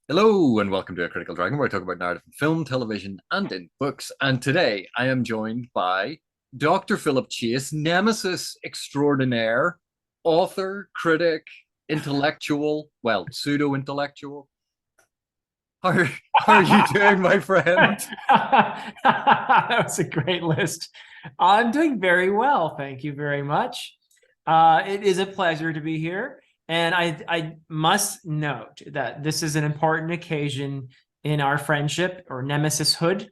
Hello and welcome to A Critical Dragon, where I talk about narrative in film, television, and in books. And today I am joined by Dr. Philip Chase, nemesis extraordinaire, author, critic, intellectual, well, pseudo-intellectual. How are you doing, my friend? That was a great list. I'm doing very well. Thank you very much. It is a pleasure to be here. And I must note that this is an important occasion in our friendship or nemesishood,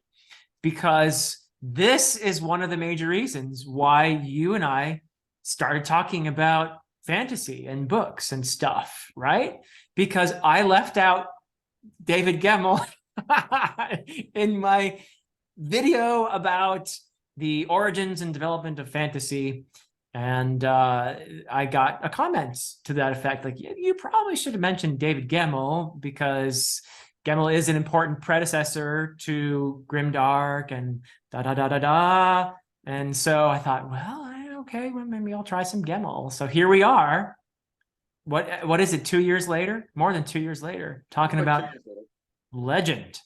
because this is one of the major reasons why you and I started talking about fantasy and books and stuff, right? Because I left out David Gemmell in my video about the origins and development of fantasy. And I got a comment to that effect, like, you probably should have mentioned David Gemmell, because Gemmell is an important predecessor to Grimdark and da da da da da. And so I thought, well, okay, well, maybe I'll try some Gemmell. So here we are. What is it? 2 years later, more than 2 years later, talking About two about years later. legend.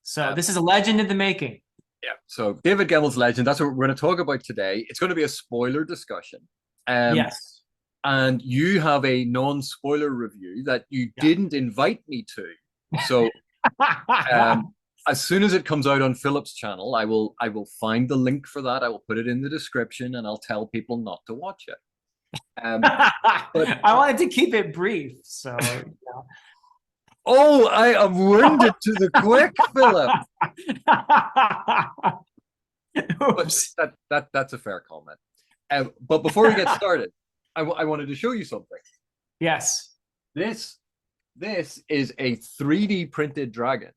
So Uh, this is a legend in the making. yeah, so David Gemmell's Legend, that's what we're going to talk about today. It's going to be a spoiler discussion. Um, Yes. and you have a non-spoiler review that you Yeah. didn't invite me to. So Um, as soon as it comes out on Philip's channel, I will find the link for that. I will put it in the description, and I'll tell people not to watch it. But I wanted to keep it brief, so oh, I am wounded to the quick, Philip. But oops. that's a fair comment. But before we get started, I wanted to show you something. Yes. This this is a 3D printed dragon.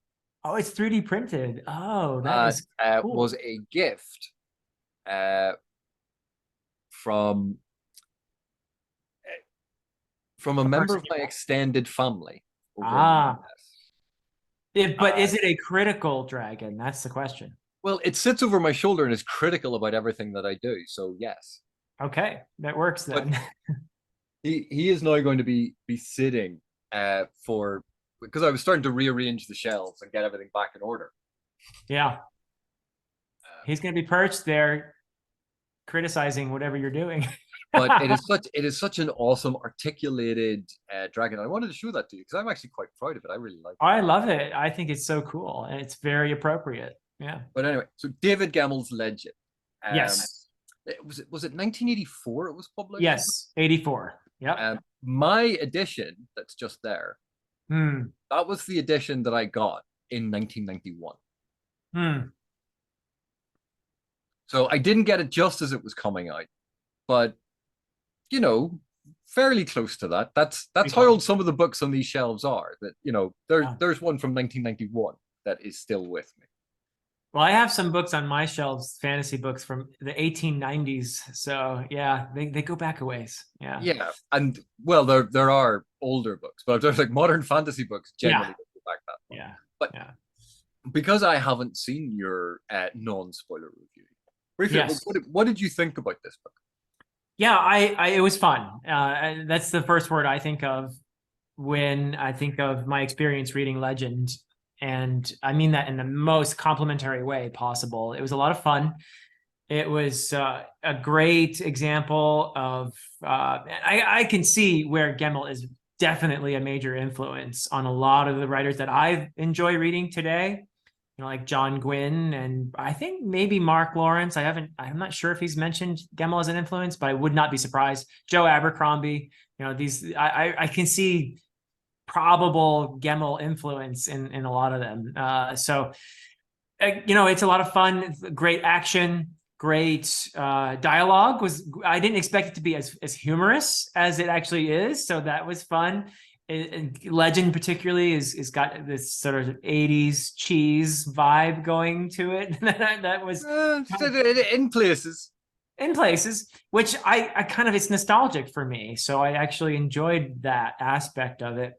Oh, it's 3D printed. Oh, that is Was cool. a gift uh, from from a A member person of you my know. extended family over in the Ah, US. but Uh, is it a critical dragon? That's the question. well, it sits over my shoulder and is critical about everything that I do. So yes, Okay, that works but then. he is now going to be sitting for because I was starting to rearrange the shelves and get everything back in order. Yeah, Uh, he's going to be perched there criticizing whatever you're doing. but it is such an awesome articulated dragon. I wanted to show that to you because I'm actually quite proud of it. I really like it. I love it. I think it's so cool and it's very appropriate. Yeah. But anyway, so David Gemmell's Legend. Um, Yes. was it 1984 it was published? Yes. 84. Yep. My edition that's just there, Hmm. that was the edition that I got in 1991. Hmm. So I didn't get it just as it was coming out, but you know, fairly close to that. That's Pretty how close. old some of the books on these shelves are. That there's Yeah. there's one from 1991 that is still with me. Well, I have some books on my shelves, fantasy books from the 1890s. So yeah, they go back a ways. Yeah. Yeah, and well, there are older books, but there's like modern fantasy books Yeah. generally don't go back that far. Yeah. But Yeah. because I haven't seen your non-spoiler review, briefly, Yes. what did you think about this book? Yeah, I it was fun. That's the first word I think of when I think of my experience reading Legend. And I mean that in the most complimentary way possible. It was a lot of fun. It was a great example of, I can see where Gemmell is definitely a major influence on a lot of the writers that I enjoy reading today. Like John Gwynne, and I think maybe Mark Lawrence. I'm not sure if he's mentioned Gemmell as an influence, but I would not be surprised. Joe Abercrombie, I can see probable Gemmell influence in a lot of them. It's a lot of fun, great action, great dialogue. I didn't expect it to be as humorous as it actually is, so that was fun. Legend particularly is got this sort of 80s cheese vibe going to it. That was kind of In places. in places, which I kind of, it's nostalgic for me. So I actually enjoyed that aspect of it.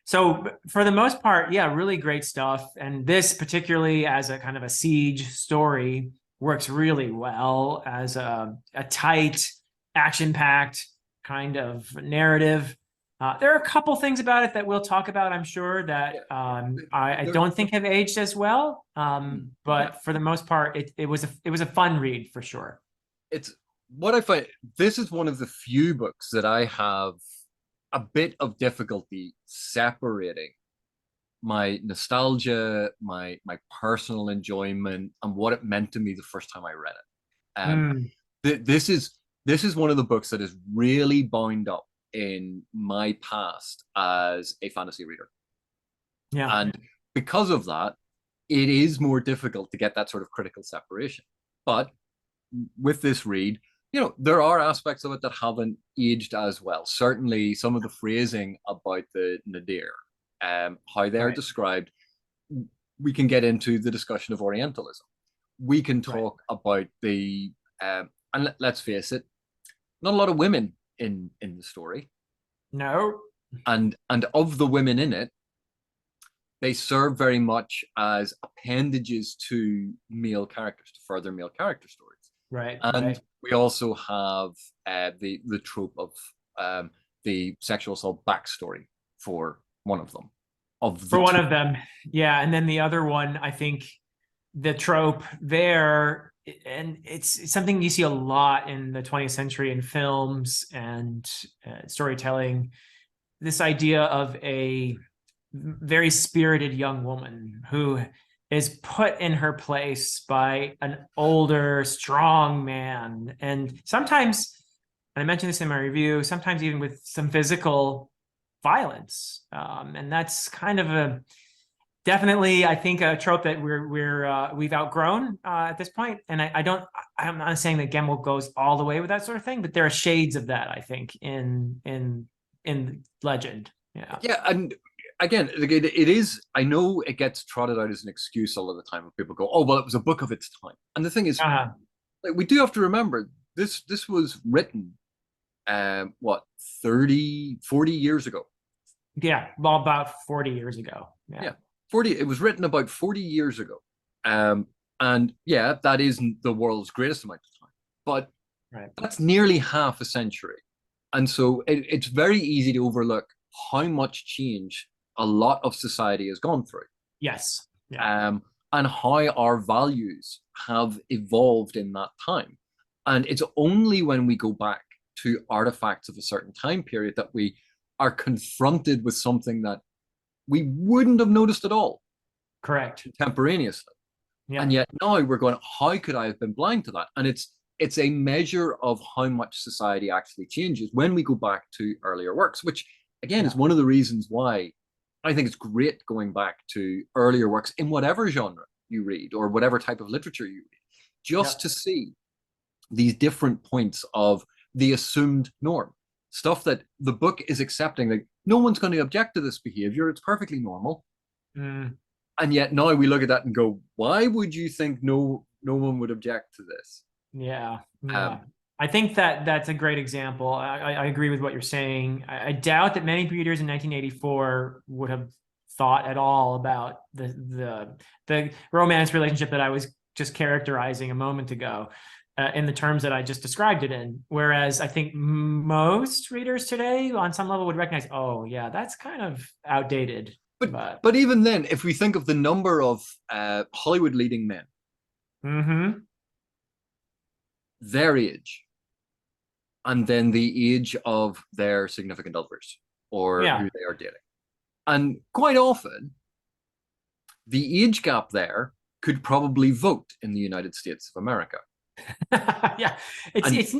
So for the most part, yeah, really great stuff. And this particularly as a kind of a siege story works really well as a tight, action-packed kind of narrative. There are a couple things about it that we'll talk about, I'm sure, that Yeah. I There, don't think have aged as well. yeah. But for the most part, it was a fun read for sure. It's what I find. This is one of the few books that I have a bit of difficulty separating my nostalgia, my personal enjoyment, and what it meant to me the first time I read it. Mm, This is one of the books that is really bound up in my past as a fantasy reader, yeah, and because of that, it is more difficult to get that sort of critical separation. But with this read, there are aspects of it that haven't aged as well. Certainly, some of the phrasing about the nadir, how they're right, described, we can get into the discussion of Orientalism. We can right. talk about and let's face it, not a lot of women in the story, No, and of the women in it, they serve very much as appendages to male characters, to further male character stories. right, And right. we also have the trope of the sexual assault backstory for one of them, of the For one two. of them, yeah, and then the other one, I think the trope there, and it's something you see a lot in the 20th century in films and storytelling. This idea of a very spirited young woman who is put in her place by an older, strong man. And sometimes, and I mentioned this in my review, sometimes even with some physical violence. And that's kind of a definitely, I think, a trope that we've outgrown at this point. And I don't, I'm not saying that Gemmell goes all the way with that sort of thing, but there are shades of that, I think, in Legend. Yeah. Yeah, and again, it is. I know it gets trotted out as an excuse all of the time when people go, "Oh, well, it was a book of its time." And the thing is, Uh, like, we do have to remember this was written, what 30, 40 years ago. yeah, well, about 40 years ago. Yeah. Yeah, 40. It was written about 40 years ago. Um, and yeah, that isn't the world's greatest amount of time, but Right. that's nearly half a century. And so it's very easy to overlook how much change a lot of society has gone through, Yes. Yeah. um, and how our values have evolved in that time. And it's only when we go back to artifacts of a certain time period that we are confronted with something that we wouldn't have noticed at all Correct. contemporaneously. And Yeah. yet now we're going, how could I have been blind to that? And it's a measure of how much society actually changes when we go back to earlier works, which again is Yeah. one of the reasons why I think it's great going back to earlier works in whatever genre you read or whatever type of literature you read, Yeah. just to see these different points of the assumed norm. Stuff that the book is accepting, like no one's going to object to this behavior, it's perfectly normal. Mm, And yet now we look at that and go, why would you think no one would object to this? yeah. Yeah. Um, I think that that's a great example. I agree with what you're saying. I doubt that many readers in 1984 would have thought at all about the romance relationship that I was just characterizing a moment ago, in the terms that I just described it in. Whereas I think most readers today, on some level, would recognize, oh yeah, that's kind of outdated. but But but even then, if we think of the number of Hollywood leading men, mm-hmm. their age, and then the age of their significant others or Yeah. who they are dating, and quite often the age gap there could probably vote in the United States of America. Yeah, it's And it's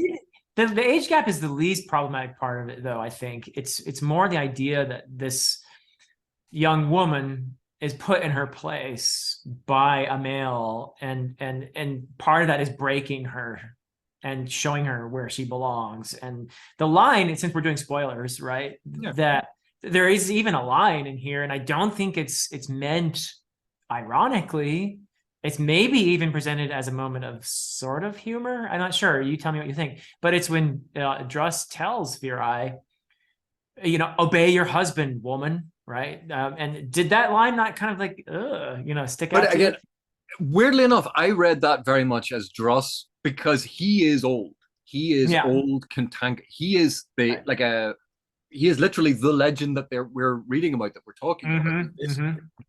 the age gap is the least problematic part of it, though. I think it's more the idea that this young woman is put in her place by a male, and part of that is breaking her and showing her where she belongs. And the line, since we're doing spoilers, right? yeah, That there is even a line in here, and I don't think it's meant ironically. It's maybe even presented as a moment of sort of humor. I'm not sure. You tell me what you think. But it's when Druss tells Virai, obey your husband, woman, right? And did that line not kind of like, stick out but to you? again, weirdly enough, I read that very much as Dross because he is old. He is Yeah. old, cantank. He is the Right. like a he is literally the legend that we're reading about, that we're talking about.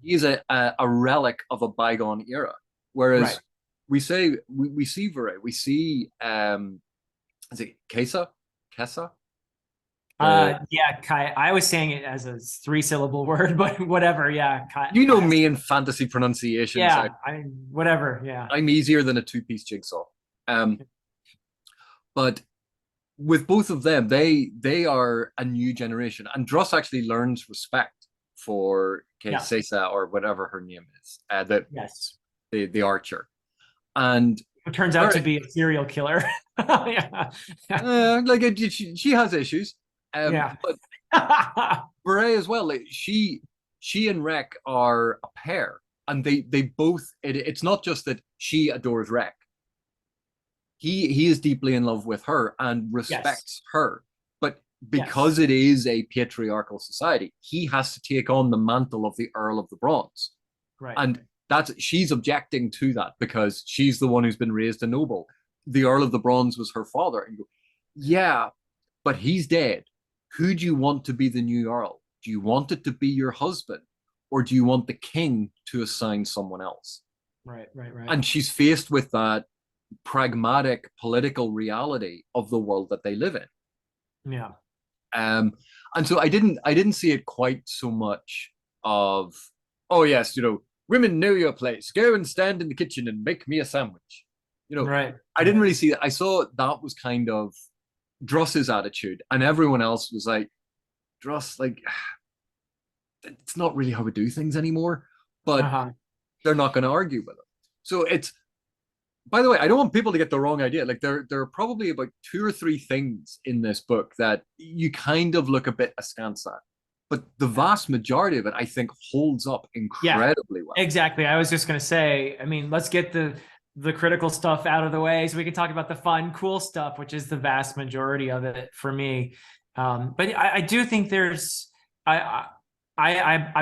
He is a relic of a bygone era. Whereas Right. we see Viray, we see is it Kesa? Yeah, Kai. I was saying it as a 3-syllable word, but whatever. Yeah, Kai. You know me and fantasy pronunciations. Yeah, I mean, whatever. Yeah. I'm easier than a two-piece jigsaw. But with both of them, they are a new generation, and Druss actually learns respect for Sesa, or whatever her name is, Yes. the archer, and It turns out to be a serial killer. Yeah. like she has issues, Yeah. but Beret as well. Like, she and Rek are a pair, and they both. It's not just that she adores Rek. He is deeply in love with her and respects her, but because it is a patriarchal society, he has to take on the mantle of the Earl of the Bronze, Right. and she's objecting to that because she's the one who's been raised a noble. The Earl of the Bronze was her father, and you go, yeah, but he's dead. Who do you want to be the new Earl? Do you want it to be your husband, or do you want the king to assign someone else? Right. And she's faced with that pragmatic political reality of the world that they live in. Yeah. And so I didn't see it quite so much of, oh yes, women know your place. Go and stand in the kitchen and make me a sandwich. Right. I didn't really see that. I saw that was kind of Druss's attitude, and everyone else was like, Druss, like, it's not really how we do things anymore. But they're not going to argue with it. So it's, by the way, I don't want people to get the wrong idea. Like, there are probably about 2 or 3 things in this book that you kind of look a bit askance at, but the vast majority of it, I think, holds up incredibly well. Exactly. I was just going to say, I mean, let's get the critical stuff out of the way so we can talk about the fun, cool stuff, which is the vast majority of it for me. But I do think there's, I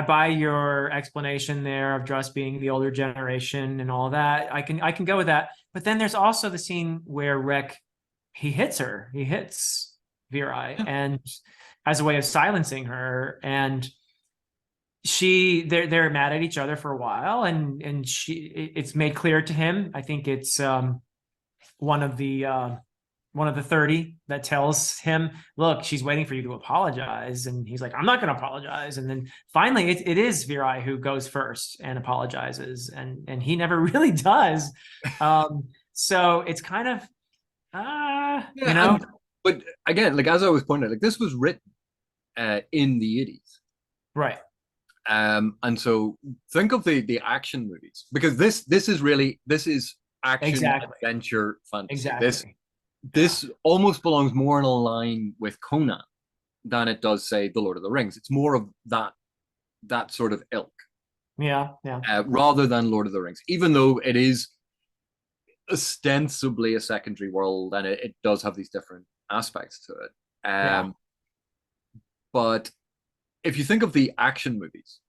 buy your explanation there of Druss being the older generation and all that. I can go with that. But then there's also the scene where Rek, he hits Viray, and as a way of silencing her, and they're mad at each other for a while, and it's made clear to him. I think it's one of the 30 that tells him, look, she's waiting for you to apologize. And he's like, I'm not going to apologize. And then finally it is Viray who goes first and apologizes. And he never really does. So it's kind of, but again, like, as I was pointing out, like, this was written in the 80s. Right. And so think of the action movies, because this is action, adventure, fantasy. Exactly. This almost belongs more in a line with Conan than it does, say, The Lord of the Rings. It's more of that sort of ilk. Yeah. Rather than Lord of the Rings, even though it is ostensibly a secondary world and it does have these different aspects to it. But if you think of the action movies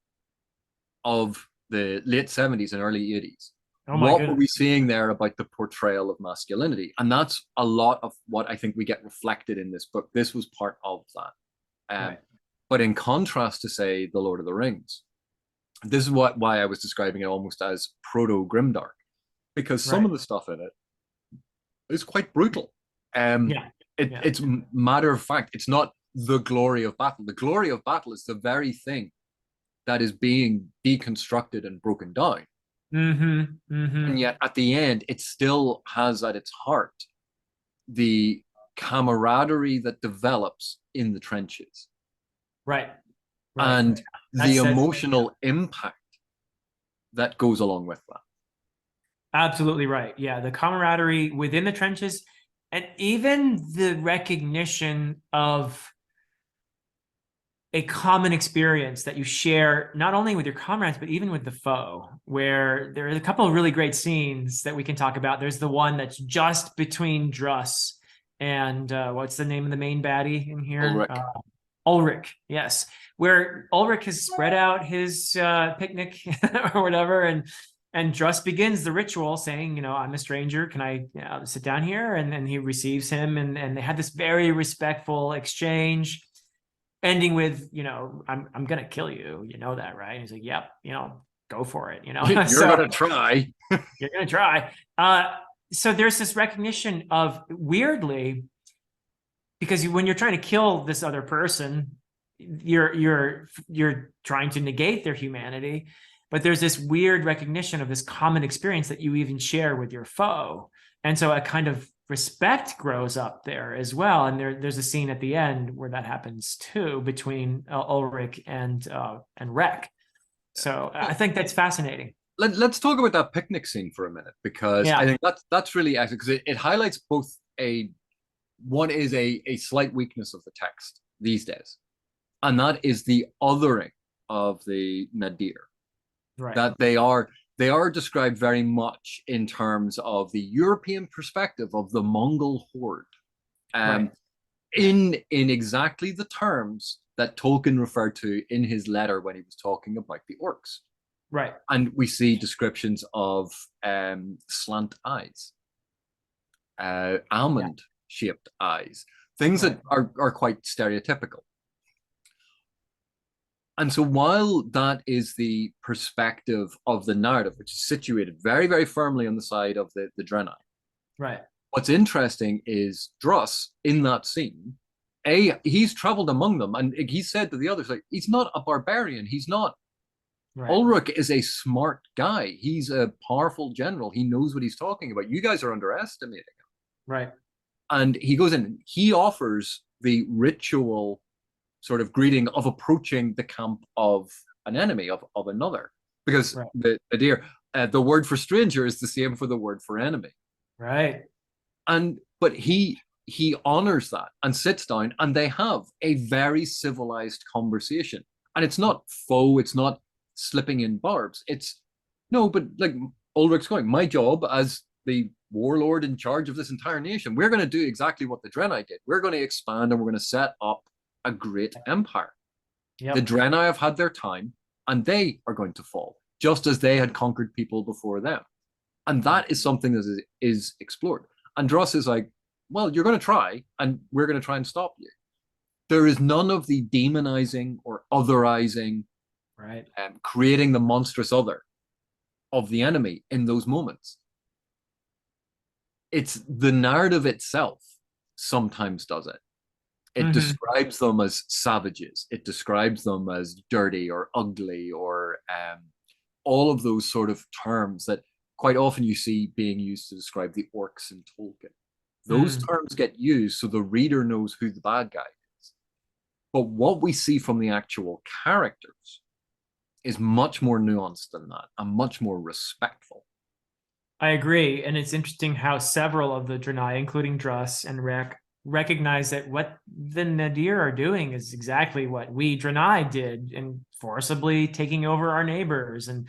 of the late 70s and early 80s, what were we seeing there about the portrayal of masculinity? And that's a lot of what I think we get reflected in this book. This was part of that. But in contrast to, say, The Lord of the Rings, this is why I was describing it almost as proto-Grimdark, because some of the stuff in it is quite brutal. It's matter of fact. It's not the glory of battle. The glory of battle is the very thing that is being deconstructed and broken down. And yet at the end, it still has at its heart the camaraderie that develops in the trenches. And the emotional impact that goes along with that. Absolutely right. Yeah, the camaraderie within the trenches, and even the recognition of a common experience that you share not only with your comrades, but even with the foe, where there are a couple of really great scenes that we can talk about. There's the one that's just between Druss and what's the name of the main baddie in here? Ulrich, yes. Where Ulrich has spread out his picnic or whatever, and Druss begins the ritual saying, I'm a stranger. Can I sit down here? And then he receives him, and they had this very respectful exchange. ending with, I'm gonna kill you. You know that, right? And he's like, yep, go for it. You're So gonna try. you're gonna try. So there's this recognition of, weirdly, because when you're trying to kill this other person, you're trying to negate their humanity, but there's this weird recognition of this common experience that you even share with your foe, and so a kind of respect grows up there as well. And there's a scene at the end where that happens too, between Ulrich and Rek. So I think that's fascinating. Let's talk about that picnic scene for a minute, because I Yeah. think that's really excellent, because it highlights both one is a slight weakness of the text these days, and that is the othering of the Nadir. Right. That they are described very much in terms of the European perspective of the Mongol horde, Right. in exactly the terms that Tolkien referred to in his letter when he was talking about the orcs. Right. And we see descriptions of slant eyes, almond shaped eyes, things Right. that are quite stereotypical. And so while that is the perspective of the narrative, which is situated very, very firmly on the side of the Drenai, Right. what's interesting is Druss in that scene, he's traveled among them, and he said to the others, like, he's not a barbarian. He's not. Right. Ulrich is a smart guy. He's a powerful general. He knows what he's talking about. You guys are underestimating him. Right. And he goes in, he offers the ritual sort of greeting of approaching the camp of an enemy, of another, because Right. the word for stranger is the same for the word for enemy. Right. But he honors that and sits down, and they have a very civilized conversation. And it's not faux, it's not slipping in barbs. It's no, but like Ulrich's going, my job as the warlord in charge of this entire nation, we're going to do exactly what the Drenai did. We're going to expand, and we're going to set up a great empire. Yep. The Drenai have had their time, and they are going to fall, just as they had conquered people before them. And that is something that is explored. And Druss is like, well, you're going to try, and we're going to try and stop you. There is none of the demonizing or otherizing, Right. Creating the monstrous other of the enemy in those moments. It's the narrative itself sometimes does it. It describes them as savages. It describes them as dirty or ugly, or all of those sort of terms that quite often you see being used to describe the orcs in Tolkien. Those terms get used so the reader knows who the bad guy is. But what we see from the actual characters is much more nuanced than that, and much more respectful. I agree. And it's interesting how several of the Drenai, including Druss and Rek, recognize that what the Nadir are doing is exactly what we Drenai did, in forcibly taking over our neighbors. And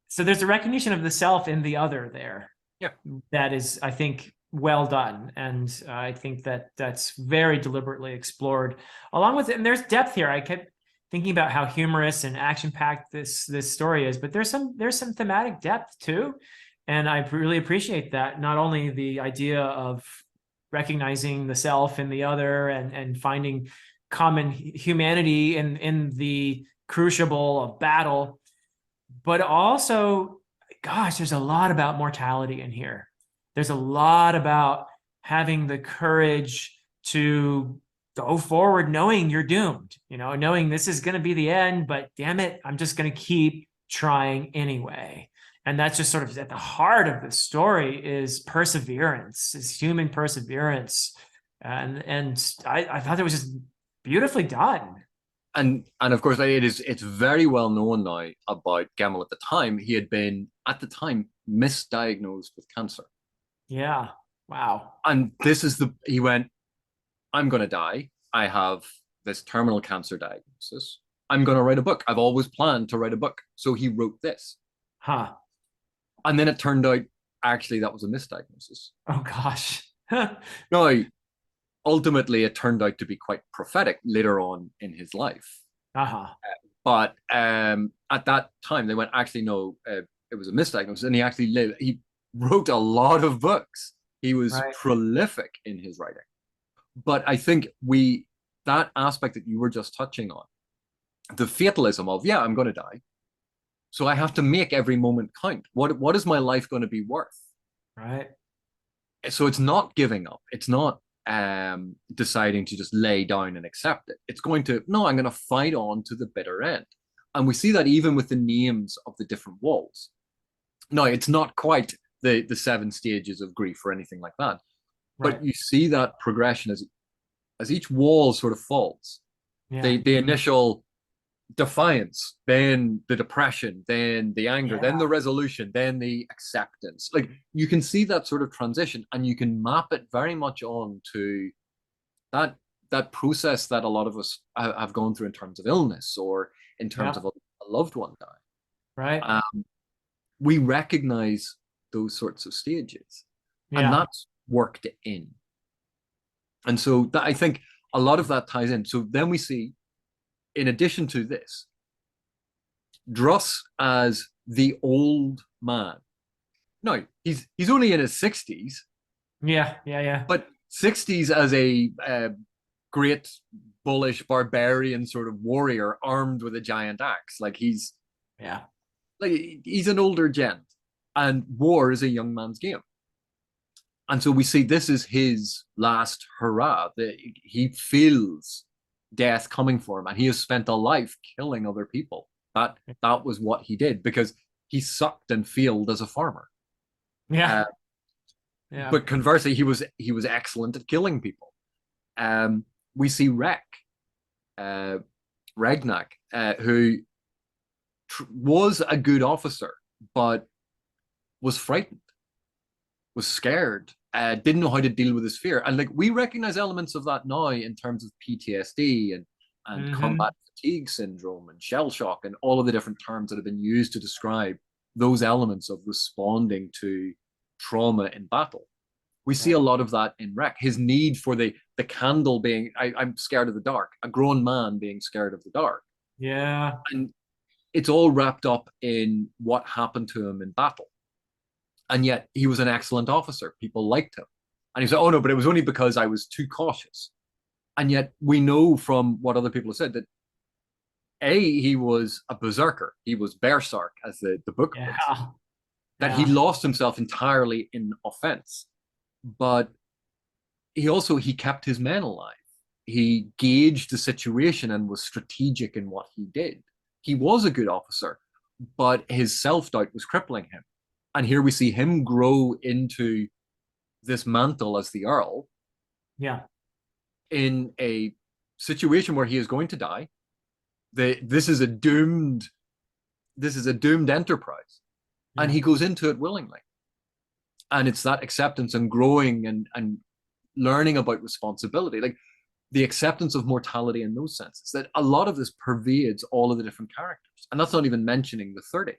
so there's a recognition of the self in the other there. Yeah. That is, I think, well done. And I think that that's very deliberately explored along with it. And there's depth here. I kept thinking about how humorous and action-packed this story is, but there's some thematic depth too. And I really appreciate that. Not only the idea of recognizing the self in the other, and finding common humanity in the crucible of battle, but also, gosh, there's a lot about mortality in here. There's a lot about having the courage to go forward knowing you're doomed, knowing this is going to be the end, but damn it, I'm just going to keep trying anyway. And that's just sort of at the heart of the story, is perseverance, is human perseverance. And I thought it was just beautifully done. And of course, it's very well known now about Gemmell at the time. He had been, at the time, misdiagnosed with cancer. Yeah. Wow. And he went, I'm going to die. I have this terminal cancer diagnosis. I'm going to write a book. I've always planned to write a book. So he wrote this. Huh. And then it turned out, actually, that was a misdiagnosis. Oh, gosh. Now, ultimately, it turned out to be quite prophetic later on in his life. Uh-huh. But at that time, they went, actually, no, it was a misdiagnosis. And he actually lived. He wrote a lot of books. He was prolific in his writing. But I think that aspect that you were just touching on, the fatalism of, yeah, I'm going to die. So I have to make every moment count. What is my life going to be worth? Right. So it's not giving up. It's not deciding to just lay down and accept it. It's going to, no, I'm going to fight on to the bitter end. And we see that even with the names of the different walls. No, it's not quite the seven stages of grief or anything like that. Right. But you see that progression as each wall sort of falls. Yeah. The initial defiance, then the depression, then the anger, then Yeah. the resolution, then the acceptance. Like you can see that sort of transition, and you can map it very much on to that process that a lot of us have gone through in terms of illness or in terms Yeah. of a loved one Right. dying. We recognize those sorts of stages, and Yeah. that's worked in. And so that, I think a lot of that ties in. So then we see, in addition to this, Druss as the old man. No, he's only in his 60s, Yeah. Yeah. Yeah. but 60s as a great bullish barbarian sort of warrior armed with a giant axe. Yeah. Like he's an older gent, and war is a young man's game. And so we see this is his last hurrah. That he feels death coming for him, and he has spent a life killing other people. That was what he did because he sucked and failed as a farmer. Yeah. Uh, Yeah. but conversely, he was excellent at killing people. We see uh, Regnac, who was a good officer, but was frightened, was scared, didn't know how to deal with his fear. And like we recognize elements of that now in terms of PTSD and Hmm. combat fatigue syndrome and shell shock and all of the different terms that have been used to describe those elements of responding to trauma in battle. We see a Right. lot of that in Wreck. His need for the candle being, I'm scared of the dark, a grown man being scared of the dark. Yeah. And it's all wrapped up in what happened to him in battle. And yet he was an excellent officer. People liked him. And he said, oh no, but it was only because I was too cautious. And yet we know from what other people have said that he was a berserker. He was berserk, as the book puts it, Yeah. that he Yeah. lost himself entirely in offense. But he kept his men alive. He gauged the situation and was strategic in what he did. He was a good officer, but his self-doubt was crippling him. And here we see him grow into this mantle as the Earl Yeah. in a situation where he is going to die. This is a doomed enterprise, and Yeah. he goes into it willingly. And it's that acceptance and growing and learning about responsibility, like the acceptance of mortality in those senses. That a lot of this pervades all of the different characters, and that's not even mentioning the 30.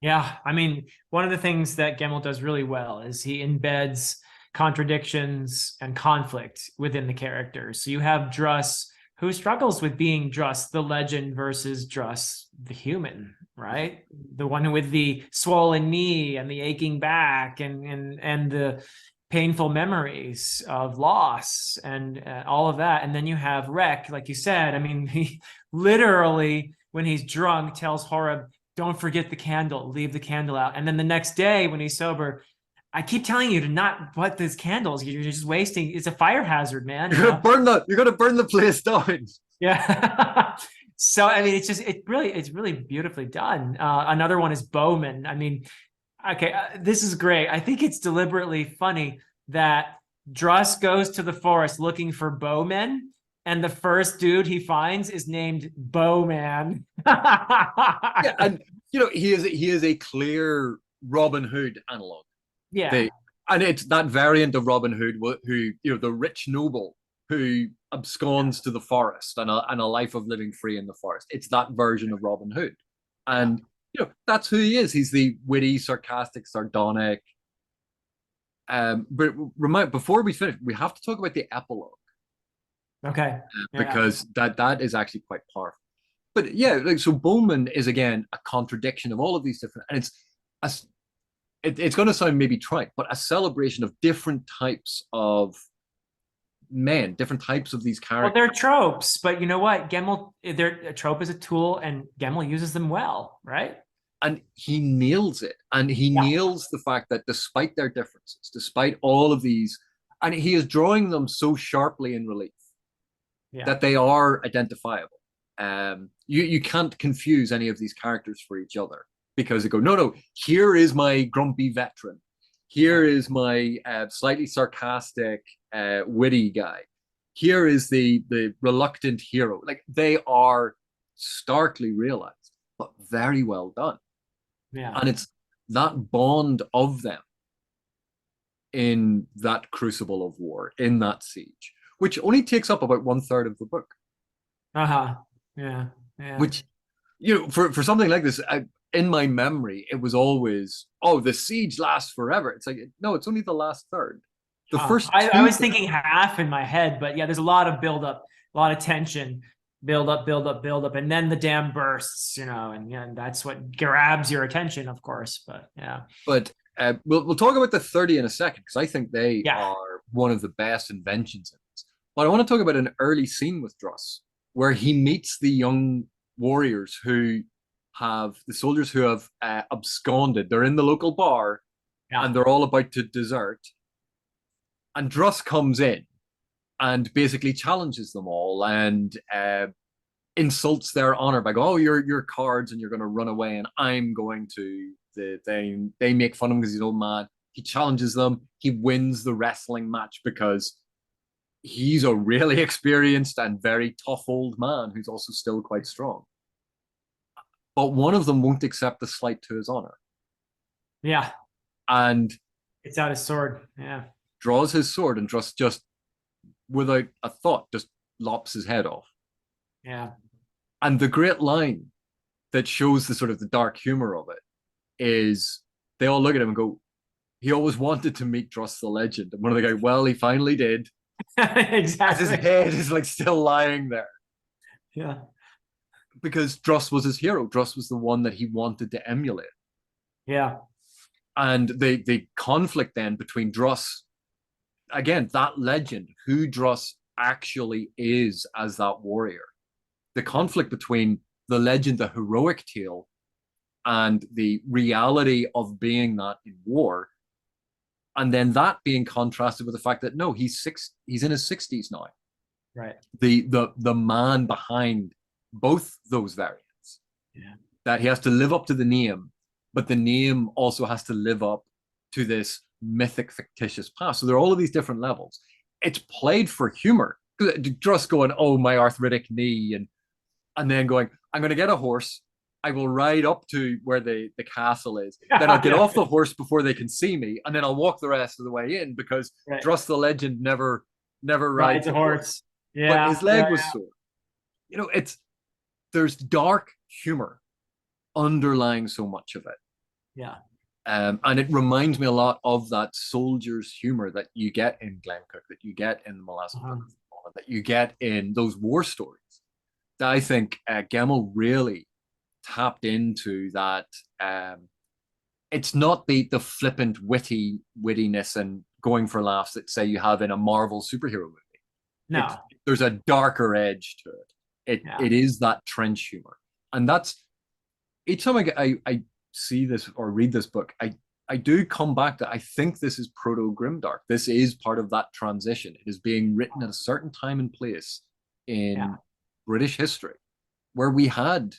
Yeah, I mean, one of the things that Gemmell does really well is he embeds contradictions and conflict within the characters. So you have Druss, who struggles with being Druss the legend versus Druss the human, right? The one with the swollen knee and the aching back and the painful memories of loss and all of that. And then you have Wreck, like you said. I mean, he literally, when he's drunk, tells Horeb, don't forget the candle, leave the candle out. And then the next day when he's sober, I keep telling you to not put those candles. You're just wasting. It's a fire hazard, man. You're gonna burn the you're gonna burn the place down. Yeah. So I mean, it's really beautifully done. Another one is Bowman. I mean, okay, this is great. I think it's deliberately funny that Druss goes to the forest looking for bowmen, and the first dude he finds is named Bowman. Yeah, and he is a clear Robin Hood analog. Yeah. They and it's that variant of Robin Hood who the rich noble who absconds to the forest and a life of living free in the forest. It's that version of Robin Hood, Yeah. and that's who he is. He's the witty, sarcastic, sardonic. But before we finish, we have to talk about the epilogue Okay. Yeah. because that is actually quite powerful. But yeah, like so, Bowman is again a contradiction of all of these different, and a, it's going to sound maybe trite, but a celebration of different types of men, different types of these Well, characters. they're tropes, but you know what? A trope is a tool, and Gemmell uses them well, right? And he nails it. And he Yeah. nails the fact that despite their differences, despite all of these, and he is drawing them so sharply in relief Yeah. that they are identifiable. You can't confuse any of these characters for each other because they go, no, no, here is my grumpy veteran. Here is my slightly sarcastic, witty guy. Here is the reluctant hero. Like they are starkly realized, but very well done. Yeah. And it's that bond of them in that crucible of war, in that siege, which only takes up about 1/3 of the book. Uh-huh. Yeah. Yeah. Which, for something like this, in my memory, it was always, oh, the siege lasts forever. It's like, no, it's only the last third. The Huh. first I two was thirds, thinking half in my head, but yeah, there's a lot of build up, a lot of tension, build up, build up, build up, and then the dam bursts, and yeah, that's what grabs your attention, of course. But yeah. but we'll talk about the 30 in a second because I think they Yeah. are one of the best inventions in this. But I want to talk about an early scene with Druss where he meets the young warriors the soldiers who have absconded. They're in the local bar Yeah. and they're all about to desert. And Druss comes in and basically challenges them all and insults their honor by going, "Oh, you're cards and you're going to run away, and I'm going to." They make fun of him because he's an old man. He challenges them. He wins the wrestling match because he's a really experienced and very tough old man who's also still quite strong. But one of them won't accept the slight to his honor Yeah. and It's out his sword. Yeah. draws his sword and just without a thought just lops his head off. Yeah. And the great line that shows the sort of the dark humor of it is they all look at him and go, he always wanted to meet Druss the Legend. And one of the guys, well, he finally did. As his Exactly. head is like still lying there. Yeah. Because Druss was his hero. Druss was the one that he wanted to emulate. Yeah. And the conflict then between Druss, again, that legend, who Druss actually is as that warrior. The conflict between the legend, the heroic tale, and the reality of being that in war. And then that being contrasted with the fact that no, he's in his 60s now. Right. The man behind both those variants. Yeah. That he has to live up to the name, but the name also has to live up to this mythic, fictitious past. So there are all of these different levels. It's played for humor. Just going, oh, my arthritic knee, and then going, I'm going to get a horse. I will ride up to where the castle is. Then I'll get off the horse before they can see me, and then I'll walk the rest of the way in because Right. Druss the Legend never Rides rides a horse. Yeah. but his leg Yeah, was sore. There's dark humor underlying so much of it. Yeah. And it reminds me a lot of that soldier's humor that you get in Glencoe, that you get in the Molasses Book of Fallen, that you get in those war stories. That I think Gemmell really tapped into that. It's not the flippant wittiness and going for laughs that say you have in a Marvel superhero movie. No. There's a darker edge to it. It is that trench humor, and that's each time I see this or read this book, I do come back to I think this is proto-Grimdark. This is part of that transition. It is being written at a certain time and place in British history where we had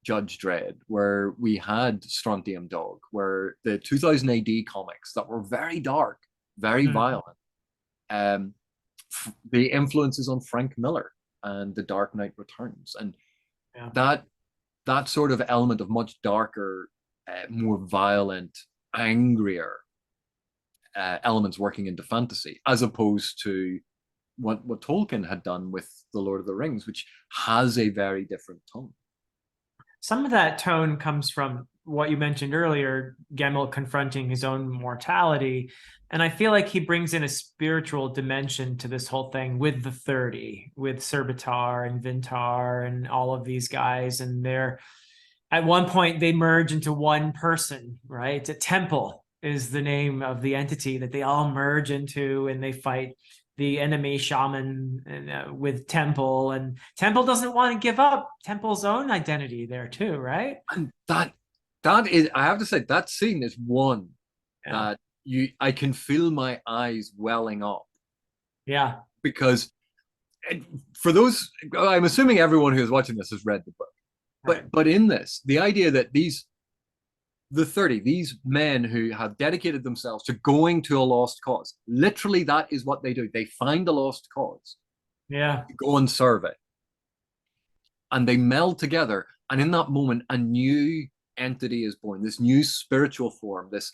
Judge Dredd, where we had Strontium Dog, where the 2000 AD comics that were very dark, very violent. The influences on Frank Miller and The Dark Knight Returns, and that sort of element of much darker, more violent, angrier elements working into fantasy, as opposed to what Tolkien had done with The Lord of the Rings, which has a very different tone. Some of that tone comes from what you mentioned earlier, Gemmell confronting his own mortality. And I feel like he brings in a spiritual dimension to this whole thing with the 30, with Serbitar and Vintar and all of these guys. And they're, at one point, they merge into one person, right? A temple is the name of the entity that they all merge into, and they fight the enemy shaman with Temple, and Temple doesn't want to give up Temple's own identity there too, right? And that is, I have to say, that scene is one Yeah. that I can feel my eyes welling up Yeah. because for those, I'm assuming everyone who is watching this has read the book, Right. but in this, the idea that the 30, these men who have dedicated themselves to going to a lost cause, literally that is what they do. They find a lost cause, Yeah. go and serve it, and they meld together. And in that moment, a new entity is born, this new spiritual form, this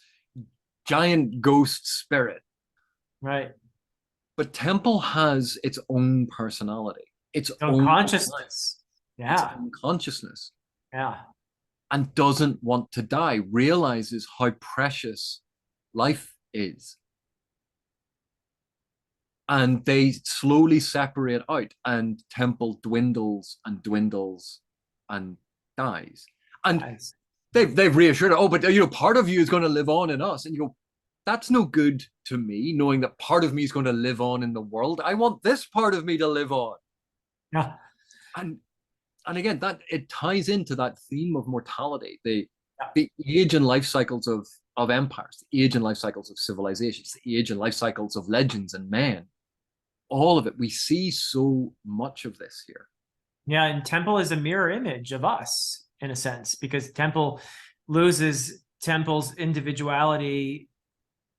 giant ghost spirit. Right. But Temple has its own personality, its Own own mind, consciousness. its Yeah. own consciousness, Yeah. and doesn't want to die, realizes how precious life is. And they slowly separate out, and Temple dwindles and dwindles and dies. And Nice. they've reassured her, oh, but part of you is going to live on in us. And you go, that's no good to me, knowing that part of me is going to live on in the world. I want this part of me to live on. Yeah. And again, that it ties into that theme of mortality, the age and life cycles of empires, the age and life cycles of civilizations, the age and life cycles of legends and men. All of it. We see so much of this here. Yeah, and Temple is a mirror image of us in a sense, because Temple loses Temple's individuality.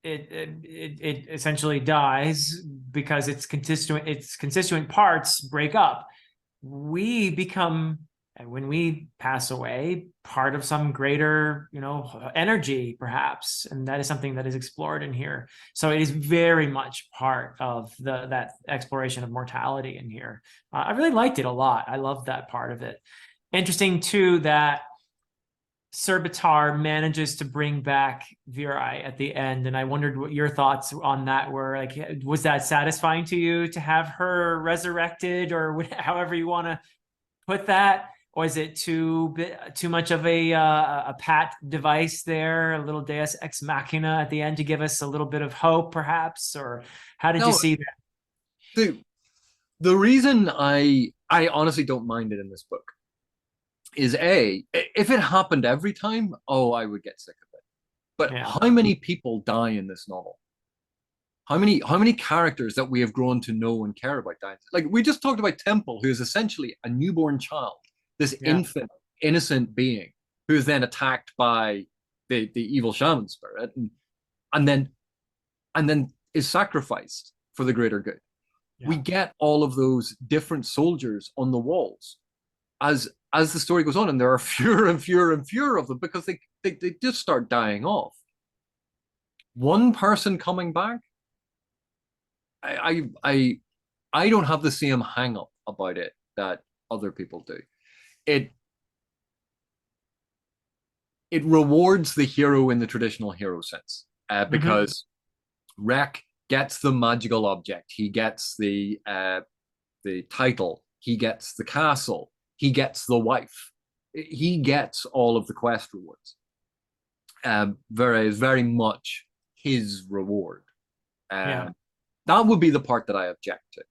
It essentially dies because its constituent parts break up. We become, when we pass away, part of some greater, energy, perhaps, and that is something that is explored in here. So it is very much part of that exploration of mortality in here. I really liked it a lot. I loved that part of it. Interesting too that Servitor manages to bring back Virai at the end, and I wondered what your thoughts on that were. Like, was that satisfying to you to have her resurrected, or however you want to put that? Or is it too much of a pat device there, a little Deus ex machina at the end to give us a little bit of hope, perhaps? Or how did you No, see that? the reason I honestly don't mind it in this book is if it happened every time, oh, I would get sick of it. But Yeah. how many people die in this novel? How many characters that we have grown to know and care about die? Like we just talked about Temple, who is essentially a newborn child, this Yeah. infant, innocent being who is then attacked by the evil shaman spirit, and then is sacrificed for the greater good. We Yeah. get all of those different soldiers on the walls as the story goes on, and there are fewer and fewer and fewer of them because they just start dying off. One person coming back, I don't have the same hang up about it that other people do. It it rewards the hero in the traditional hero sense, because Rek gets the magical object, he gets the title, he gets the castle, he gets the wife, he gets all of the quest rewards. Very much his reward. Yeah. That would be the part that I object to.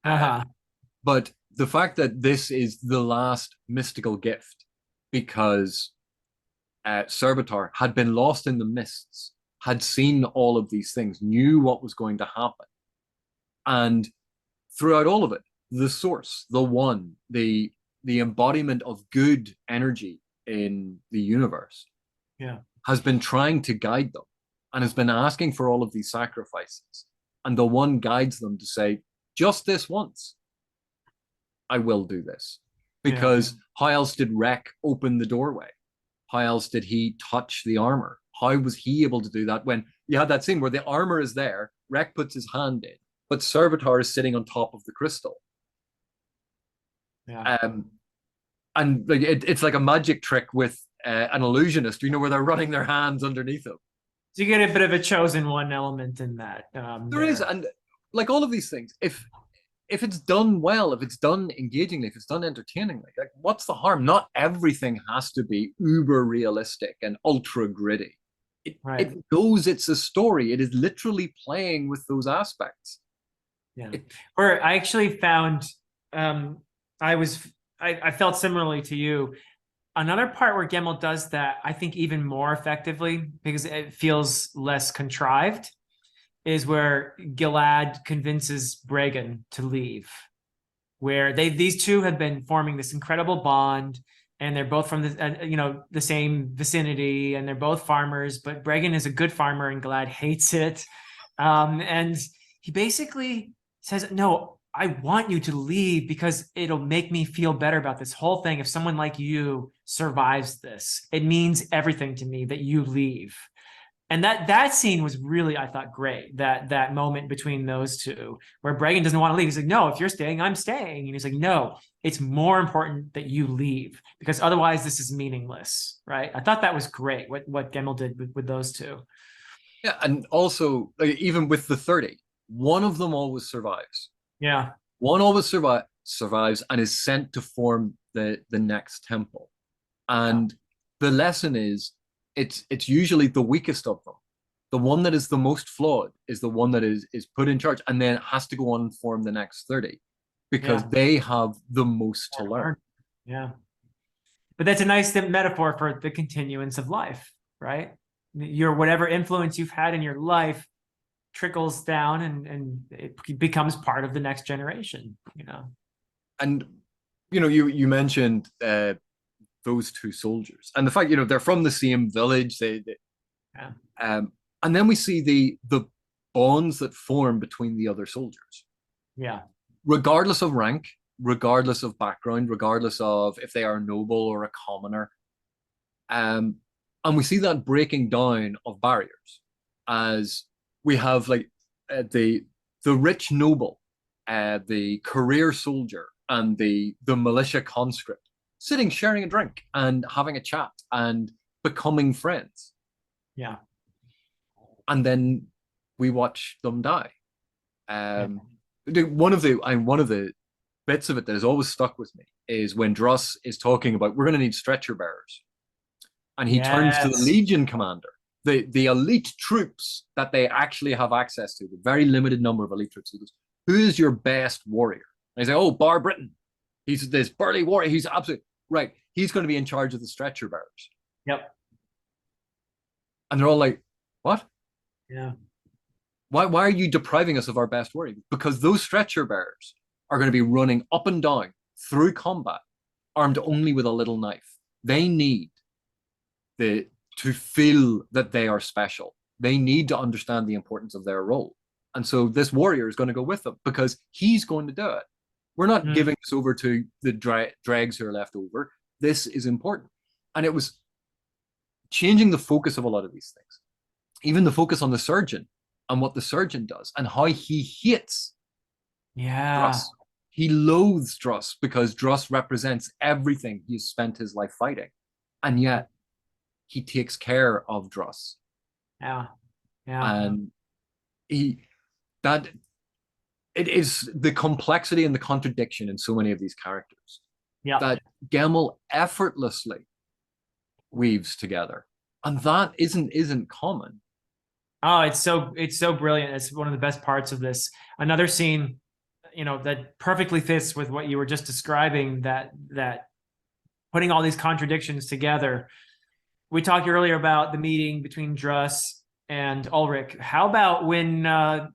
Uh-huh. But the fact that this is the last mystical gift, because Servitor had been lost in the mists, had seen all of these things, knew what was going to happen. And throughout all of it, the source, the one, the embodiment of good energy in the universe, Yeah. has been trying to guide them and has been asking for all of these sacrifices. And the one guides them to say, just this once, I will do this. Because how else did Rek open the doorway? How else did he touch the armor? How was he able to do that when you had that scene where the armor is there, Rek puts his hand in, but Servitor is sitting on top of the crystal? Yeah. And like it's like a magic trick with an illusionist, where they're running their hands underneath them. So you get a bit of a chosen one element in that. There is, and like all of these things, if it's done well, if it's done engagingly, if it's done entertainingly, like what's the harm? Not everything has to be uber realistic and ultra gritty. Right. It knows it's a story. It is literally playing with those aspects. Yeah. It, Or I actually found um I was I felt similarly to you. Another part where Gemmell does that, I think even more effectively because it feels less contrived, is where Gilad convinces Bregan to leave. Where these two have been forming this incredible bond, and they're both from the same vicinity, and they're both farmers. But Bregan is a good farmer, and Gilad hates it, and he basically says, "No, I want you to leave because it'll make me feel better about this whole thing. If someone like you survives this, it means everything to me that you leave." And that scene was really, I thought, great. That moment between those two, where Bregan doesn't want to leave. He's like, "No, if you're staying, I'm staying." And he's like, "No, it's more important that you leave because otherwise this is meaningless." Right? I thought that was great. What Gemmell did with those two. yeah, and also like, even with the 30, one of them always survives. Yeah. One always survives and is sent to form the next temple. Yeah. And the lesson is it's usually the weakest of them. The one that is the most flawed is the one that is put in charge and then has to go on and form the next 30 because Yeah. they have the most to learn. Yeah. But that's a nice metaphor for the continuance of life, right? Your whatever influence you've had in your life trickles down and it becomes part of the next generation, you know. And you mentioned those two soldiers and the fact they're from the same village. Yeah. Um, and then we see the bonds that form between the other soldiers, Yeah. regardless of rank, regardless of background, regardless of if they are noble or a commoner. Um, and we see that breaking down of barriers as we have like the rich noble, the career soldier, and the militia conscript sitting sharing a drink and having a chat and becoming friends. Yeah. And then we watch them die. Yeah. One of the bits of it that has always stuck with me is when Druss is talking about we're going to need stretcher bearers, and he turns to the Yes. Legion commander, the elite troops that they actually have access to, the very limited number of elite troops. He goes, "Who is your best warrior?" And he's like, "Oh, Bar Britain. He's this burly warrior. He's absolutely right. He's going to be in charge of the stretcher bearers." Yep. And they're all like, "What? Yeah. Why are you depriving us of our best warrior?" Because those stretcher bearers are going to be running up and down through combat, armed only with a little knife. They need to feel that they are special. They need to understand the importance of their role. And so this warrior is going to go with them because he's going to do it. We're not Mm. giving this over to the dregs who are left over. This is important. And it was changing the focus of a lot of these things, even the focus on the surgeon and what the surgeon does and how he hates Yeah. Druss. He loathes Druss because Druss represents everything he has spent his life fighting. And yet he takes care of Druss. Yeah. Yeah. And he that it is the complexity and the contradiction in so many of these characters Yeah. that Gemmell effortlessly weaves together. And that isn't common. Oh, it's so brilliant. It's one of the best parts of this. Another scene, that perfectly fits with what you were just describing, that putting all these contradictions together. We talked earlier about the meeting between Druss and Ulrich. How about when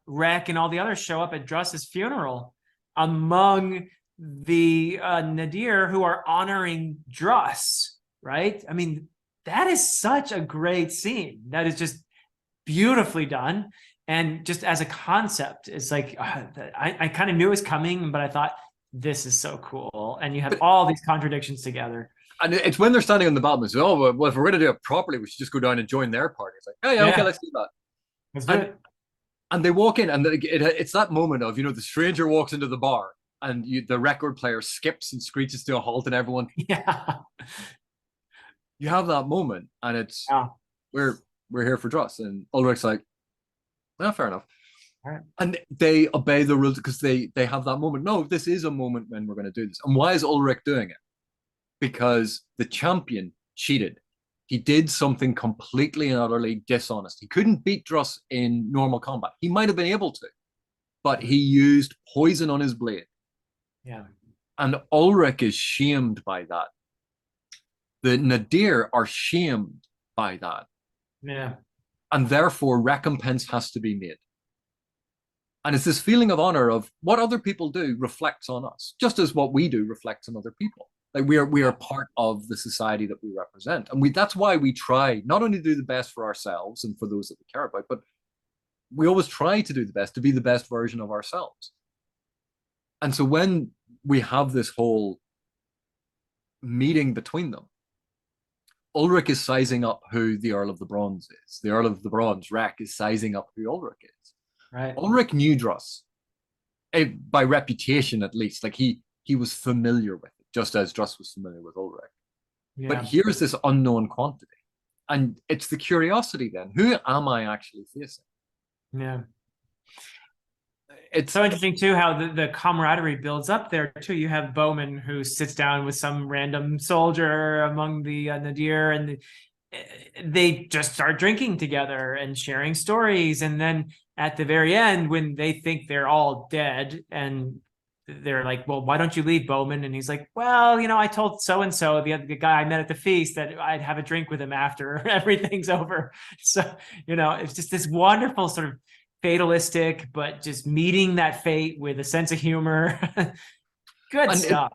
Rek and all the others show up at Druss's funeral among the Nadir who are honoring Druss, right? I mean, that is such a great scene. That is just beautifully done. And just as a concept, it's like I kind of knew it was coming, but I thought this is so cool. And you have But all these contradictions together. and it's when they're standing on the bottom and say, "Oh, well, if we're going to do it properly, we should just go down and join their party." It's like, "Oh yeah, okay, Yeah, let's do that." let's do And it. and they walk in, and it's that moment of the stranger walks into the bar, and the record player skips and screeches to a halt, and everyone Yeah. you have that moment, and it's Yeah. we're we're here for Dross, and Ulrich's like, "Well, fair enough," All right. and they obey the rules because they have that moment. No, this is a moment when we're going to do this, and why is Ulrich doing it? Because the champion cheated. He did something completely and utterly dishonest. He couldn't beat Druss in normal combat. He might have been able to, but he used poison on his blade. Yeah. And Ulrich is shamed by that. The Nadir are shamed by that. Yeah. And therefore, recompense has to be made. And it's this feeling of honor of what other people do reflects on us, just as what we do reflects on other people. Like we are part of the society that we represent. And that's why we try not only to do the best for ourselves and for those that we care about, but we always try to do the best, to be the best version of ourselves. And so when we have this whole meeting between them, Ulrich is sizing up who the Earl of the Bronze is. The Earl of the Bronze, Rek, is sizing up who Ulrich is. Right. Ulrich knew Druss, by reputation at least. Like he was familiar with it, just as Druss was familiar with Ulrich. Yeah. But here's this unknown quantity. And it's the curiosity then. Who am I actually facing? Yeah. It's so interesting too how the camaraderie builds up there too. You have Bowman who sits down with some random soldier among the Nadir, and they just start drinking together and sharing stories. And then at the very end, when they think they're all dead, and they're like, "Well, why don't you leave, Bowman?" And he's like, "Well, I told so and so, the guy I met at the feast, that I'd have a drink with him after everything's over." So it's just this wonderful sort of fatalistic, but just meeting that fate with a sense of humor. Good stuff.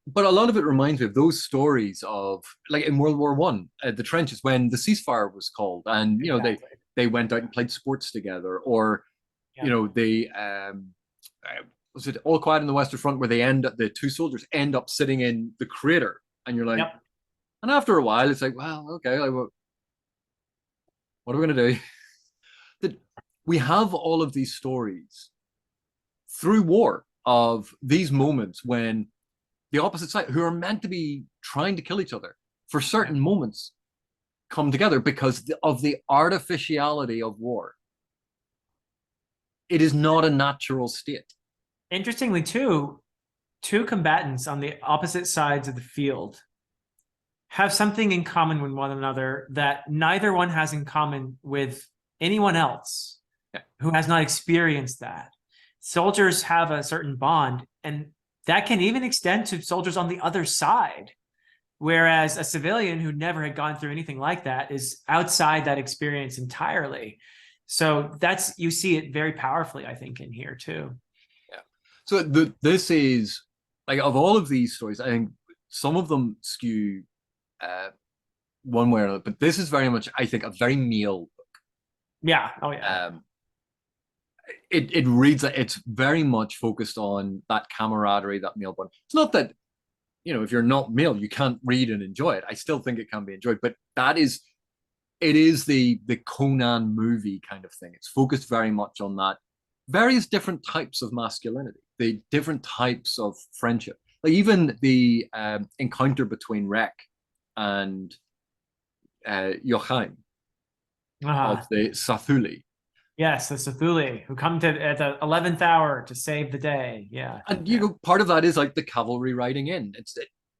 But a lot of it reminds me of those stories of, like, in World War One, the trenches, when the ceasefire was called, and exactly. they went out and played sports together, or they was it All Quiet on the Western Front, where the two soldiers end up sitting in the crater, and you're like, yep. And after a while, it's like, well, okay, like, what are we gonna do? That we have all of these stories through war of these moments when the opposite side, who are meant to be trying to kill each other for certain moments, come together because of the artificiality of war. It is not a natural state. Interestingly, too, two combatants on the opposite sides of the field have something in common with one another that neither one has in common with anyone else who has not experienced that. Soldiers have a certain bond, and that can even extend to soldiers on the other side. Whereas a civilian who never had gone through anything like that is outside that experience entirely. So you see it very powerfully, I think, in here too. Yeah. So this is, like, of all of these stories, I think some of them skew one way or another, but this is very much, I think, a very male book. Yeah. Oh yeah. It reads that it's very much focused on that camaraderie, that male bond. It's not that, if you're not male, you can't read and enjoy it. I still think it can be enjoyed, but it is the Conan movie kind of thing. It's focused very much on that various different types of masculinity, the different types of friendship. Like even the encounter between Rek and Joachim of the Sathuli. Yes, the Sathuli, who come at the 11th hour to save the day. Yeah. And part of that is like the cavalry riding in.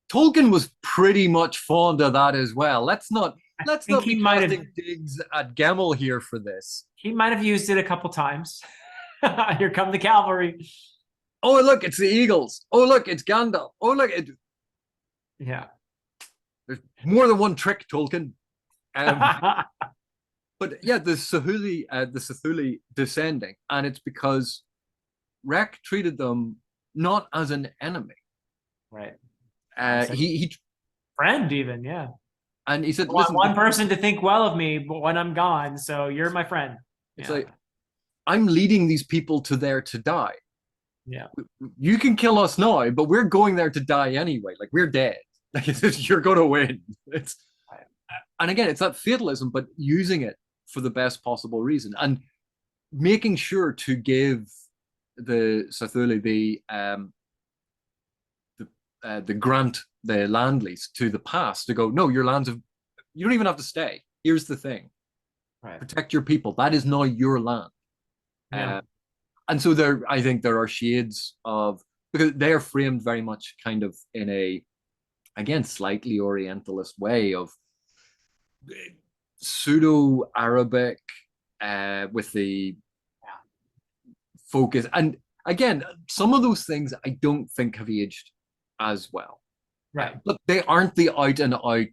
Tolkien was pretty much fond of that as well. Let's not be casting digs at Gemmell here for this. He might have used it a couple times. Here come the cavalry. Oh, look, it's the eagles. Oh, look, it's Gandalf. Oh, look, yeah. There's more than one trick, Tolkien. But yeah, the Sathuli descending, and it's because Rek treated them not as an enemy. Right. He friend even, yeah. And he said, "Listen, one person to think well of me when I'm gone, so you're my friend." It's like, I'm leading these people to die. Yeah. You can kill us now, but we're going there to die anyway. Like, we're dead. Like, you're going to win. And again, it's that fatalism, but using it for the best possible reason, and making sure to give the Sathuli the grant, the land lease to the past, to go, no, your lands you don't even have to stay. Here's the thing. Right. Protect your people. That is now your land. Yeah. And so I think there are shades of, because they are framed very much kind of in a, again, slightly Orientalist way of pseudo-Arabic with the focus. And again, some of those things I don't think have aged as well. Right. But they aren't the out and out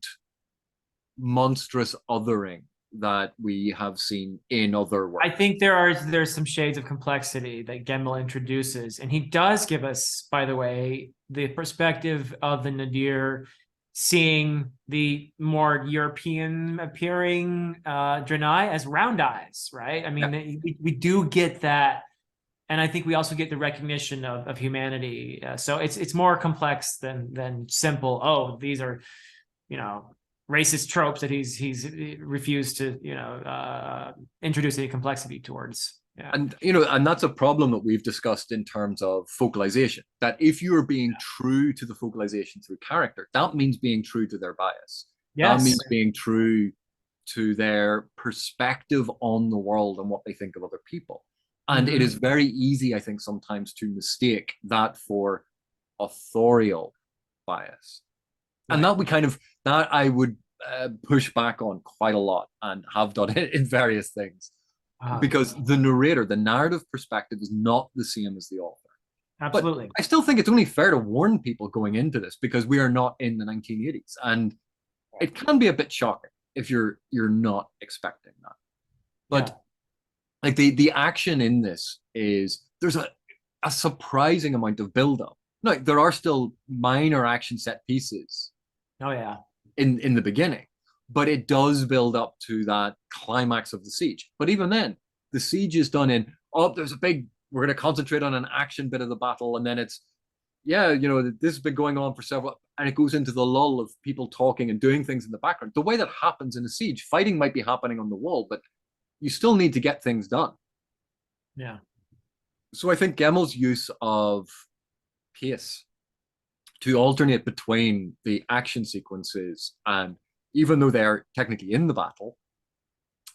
monstrous othering that we have seen in other works. I think there's some shades of complexity that Gemmell introduces, and he does give us, by the way, the perspective of the Nadir, seeing the more European appearing Drenai as round eyes, right? I mean, Yeah. we do get that, and I think we also get the recognition of humanity. So it's more complex than simple. Oh, these are, you know, racist tropes that he's refused to, you know, introduce any complexity towards. Yeah. And and that's a problem that we've discussed in terms of focalization. That if you are being true to the focalization through character, that means being true to their bias. That Yes. means being true to their perspective on the world and what they think of other people. And it is very easy, I think, sometimes to mistake that for authorial bias. And that I would push back on quite a lot and have done it in various things. Because the narrator, the narrative perspective is not the same as the author. Absolutely. But I still think it's only fair to warn people going into this because we are not in the 1980s. And it can be a bit shocking if you're not expecting that. But like the action in this is there's a surprising amount of build-up. Now, there are still minor action set pieces. Oh yeah. In the beginning, but it does build up to that climax of the siege. But even then, the siege is done in, oh, there's a big, we're going to concentrate on an action bit of the battle, and then it's, yeah, this has been going on for several, and it goes into the lull of people talking and doing things in the background. The way that happens in a siege, fighting might be happening on the wall, but you still need to get things done. Yeah. So I think Gemmell's use of pace to alternate between the action sequences, and even though they're technically in the battle,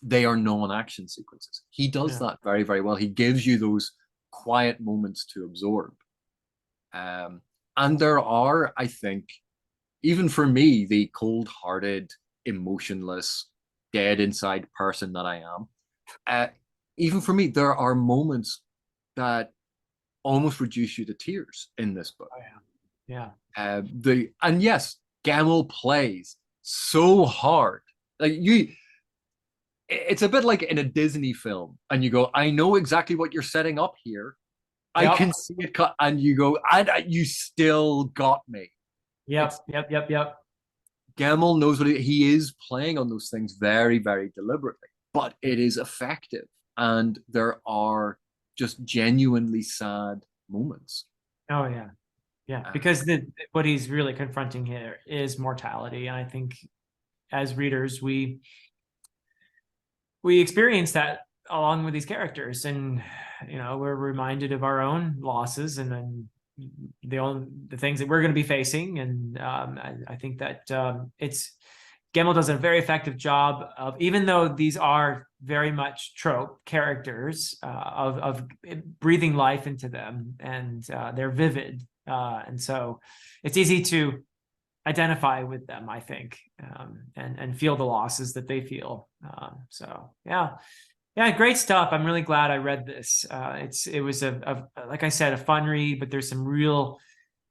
they are non-action sequences. He does that very, very well. He gives you those quiet moments to absorb. And there are, I think, even for me, the cold-hearted, emotionless, dead inside person that I am, even for me, there are moments that almost reduce you to tears in this book. Oh, yeah. And yes, Gemmell plays so hard. It's a bit like in a Disney film, and you go, I know exactly what you're setting up here. I can see it cut, and you go, and you still got me. Yep. Gemmell knows what he is playing on those things very, very deliberately, but it is effective, and there are just genuinely sad moments. Oh yeah. Yeah, because what he's really confronting here is mortality, and I think as readers we experience that along with these characters, and we're reminded of our own losses and then the things that we're going to be facing, and I think that Gemmell does a very effective job of, even though these are very much trope characters, of breathing life into them, and they're vivid. And so it's easy to identify with them, I think, and feel the losses that they feel. So yeah, great stuff. I'm really glad I read this. It was like I said, a fun read, but there's some real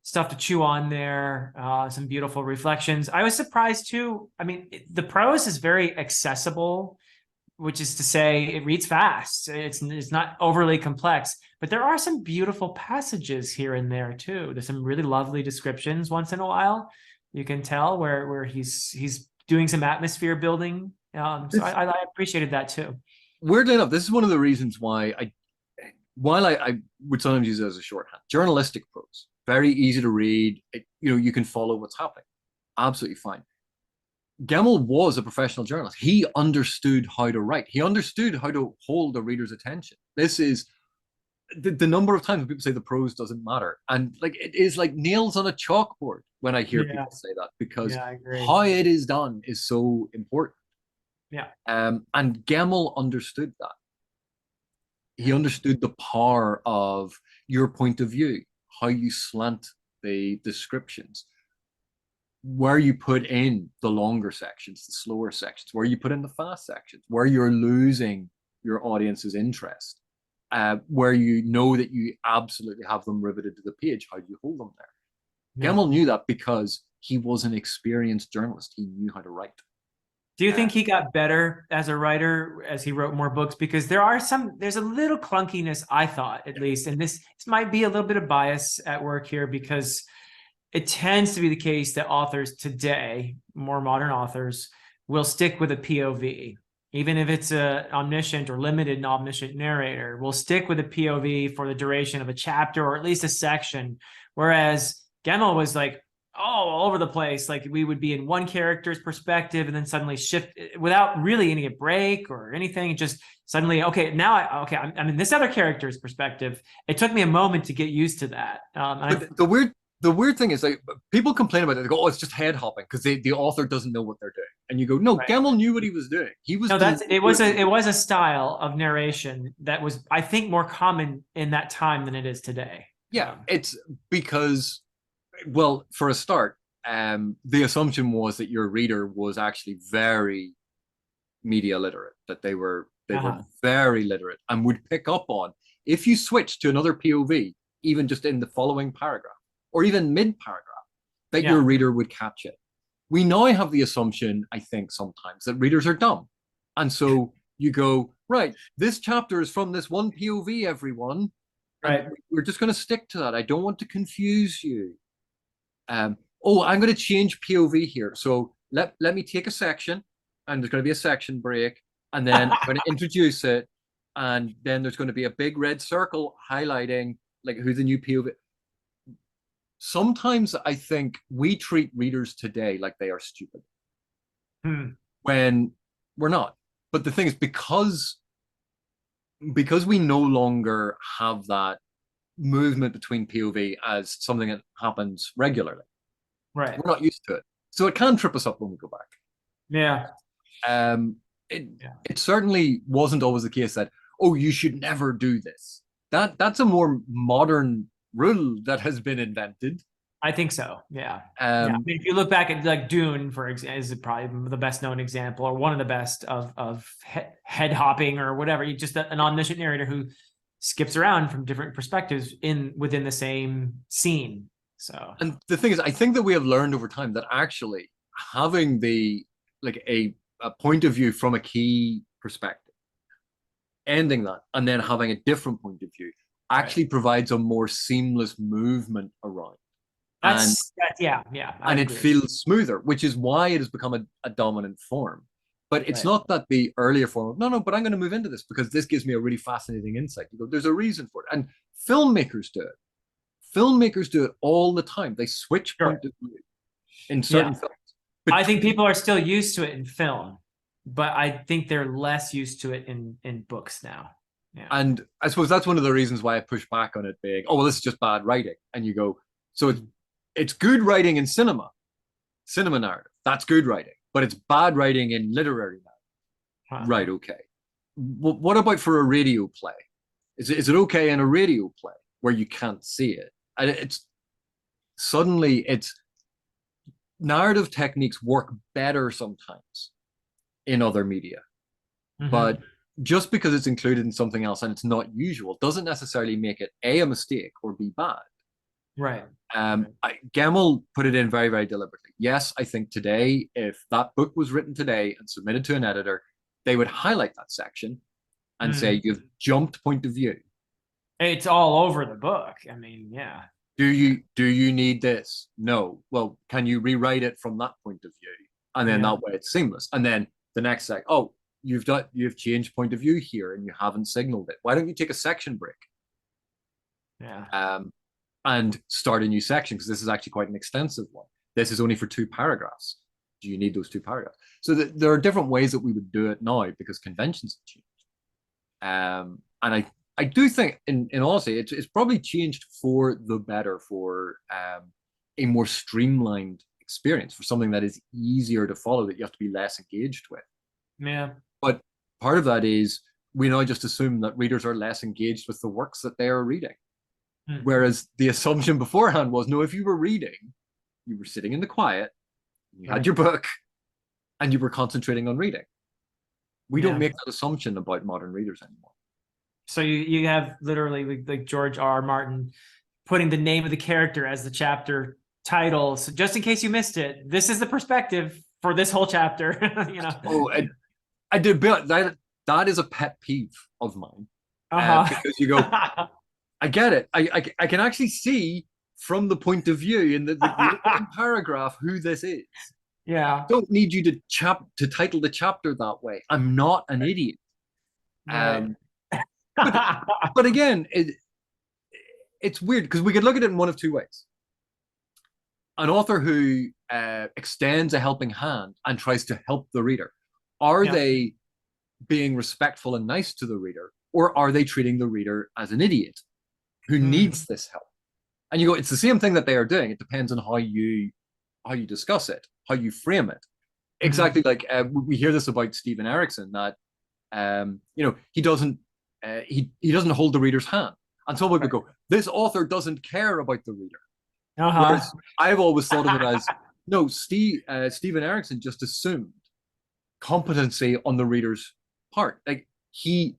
stuff to chew on there. Some beautiful reflections. I was surprised too. I mean, the prose is very accessible, which is to say it reads fast. It's not overly complex, but there are some beautiful passages here and there too. There's some really lovely descriptions once in a while. You can tell where he's doing some atmosphere building. So I appreciated that too. Weirdly enough, this is one of the reasons why while I would sometimes use it as a shorthand, journalistic prose, very easy to read. You can follow what's happening. Absolutely fine. Gemmell was a professional journalist. He understood how to write. He understood how to hold the reader's attention. This is the number of times people say the prose doesn't matter. And it is like nails on a chalkboard when I hear people say that, because how it is done is so important. Yeah. And Gemmell understood that. He understood the power of your point of view, how you slant the descriptions, where you put in the longer sections, the slower sections, where you put in the fast sections, where you're losing your audience's interest. where you know that you absolutely have them riveted to the page. How do you hold them there? Yeah. Gemmell knew that because he was an experienced journalist. He knew how to write. Do you think he got better as a writer as he wrote more books? Because there's a little clunkiness, I thought, at least, and this might be a little bit of bias at work here, because it tends to be the case that authors today, more modern authors, will stick with a POV. Even if it's a omniscient or limited and omniscient narrator, will stick with a POV for the duration of a chapter or at least a section. Whereas Gemmell was like, all over the place. Like we would be in one character's perspective and then suddenly shift without really any break or anything. Just suddenly, okay, now I'm in this other character's perspective. It took me a moment to get used to that. But the weird thing is, like, people complain about it. They go, "Oh, it's just head hopping because the author doesn't know what they're doing." And you go, "No, right. Gemmell knew what he was doing. He was No, it was a style of narration that was, I think, more common in that time than it is today. Yeah, it's because, well, for a start, the assumption was that your reader was actually very media literate, that they were very literate and would pick up on, if you switch to another POV, even just in the following paragraph or even mid paragraph, that your reader would catch it. We now have the assumption, I think, sometimes that readers are dumb. And so you go, right, this chapter is from this one POV, everyone. Right. We're just going to stick to that. I don't want to confuse you. Oh, I'm going to change POV here. So let me take a section, and there's going to be a section break, and then I'm going to introduce it, and then there's going to be a big red circle highlighting like who the new POV. Sometimes I think we treat readers today like they are stupid when we're not. But the thing is, because we no longer have that movement between POV as something that happens regularly, right, we're not used to it, so it can trip us up when we go back. Yeah. It certainly wasn't always the case that, oh, you should never do this. That's a more modern rule that has been invented. I think so. Yeah. I mean, if you look back at like Dune, for example, is probably the best known example, or one of the best of head hopping or whatever. You just an omniscient narrator who skips around from different perspectives within the same scene. So, and the thing is, I think that we have learned over time that actually having a point of view from a key perspective, ending that, and then having a different point of view actually provides a more seamless movement around. And it feels smoother, which is why it has become a dominant form. But it's not that the earlier form of, no, but I'm going to move into this because this gives me a really fascinating insight. You go, there's a reason for it. And filmmakers do it. Filmmakers do it all the time. They switch point of view in certain films. But I think people are still used to it in film, but I think they're less used to it in books now. Yeah. And I suppose that's one of the reasons why I push back on it being, oh, well, this is just bad writing. And you go, so it's good writing in cinema narrative. That's good writing, but it's bad writing in literary narrative. Right, okay. What about for a radio play? Is it okay in a radio play where you can't see it? And it's narrative techniques work better sometimes in other media. But just because it's included in something else and it's not usual doesn't necessarily make it a mistake or be bad. Right. Gemmell put it in very, very deliberately. Yes, I think today, if that book was written today and submitted to an editor, they would highlight that section and say, you've jumped point of view. It's all over the book. I mean, yeah. Do you need this? No. Well, can you rewrite it from that point of view? And then that way it's seamless. And then the next sec, oh, you've changed point of view here and you haven't signaled it. Why don't you take a section break? Yeah. And start a new section, because this is actually quite an extensive one. This is only for 2 paragraphs. Do you need those 2 paragraphs? So there are different ways that we would do it now because conventions have changed. And I do think, in honesty, it's probably changed for the better, for a more streamlined experience, for something that is easier to follow, that you have to be less engaged with. Yeah. But part of that is we now just assume that readers are less engaged with the works that they are reading. Whereas the assumption beforehand was, no, if you were reading, you were sitting in the quiet, you had your book, and you were concentrating on reading. We don't make that assumption about modern readers anymore. So you have literally like George R. R. Martin putting the name of the character as the chapter title. So just in case you missed it, this is the perspective for this whole chapter. Oh, I did, but that is a pet peeve of mine, Uh-huh. because you go, I get it. I can actually see from the point of view in the opening paragraph who this is. Yeah. Don't need you to title the chapter that way. I'm not an idiot. Right. Um, but but again, it's weird because we could look at it in one of two ways. An author who extends a helping hand and tries to help the reader, are Yeah. they being respectful and nice to the reader, or are they treating the reader as an idiot who Mm. needs this help? And you go, it's the same thing that they are doing. It depends on how you discuss it, how you frame it. Mhm. Exactly, like we hear this about Stephen Erickson, that he doesn't he doesn't hold the reader's hand, and some people go, this author doesn't care about the reader. Uh-huh. Whereas I've always thought of it as, no, Stephen Erickson just assumed competency on the reader's part. Like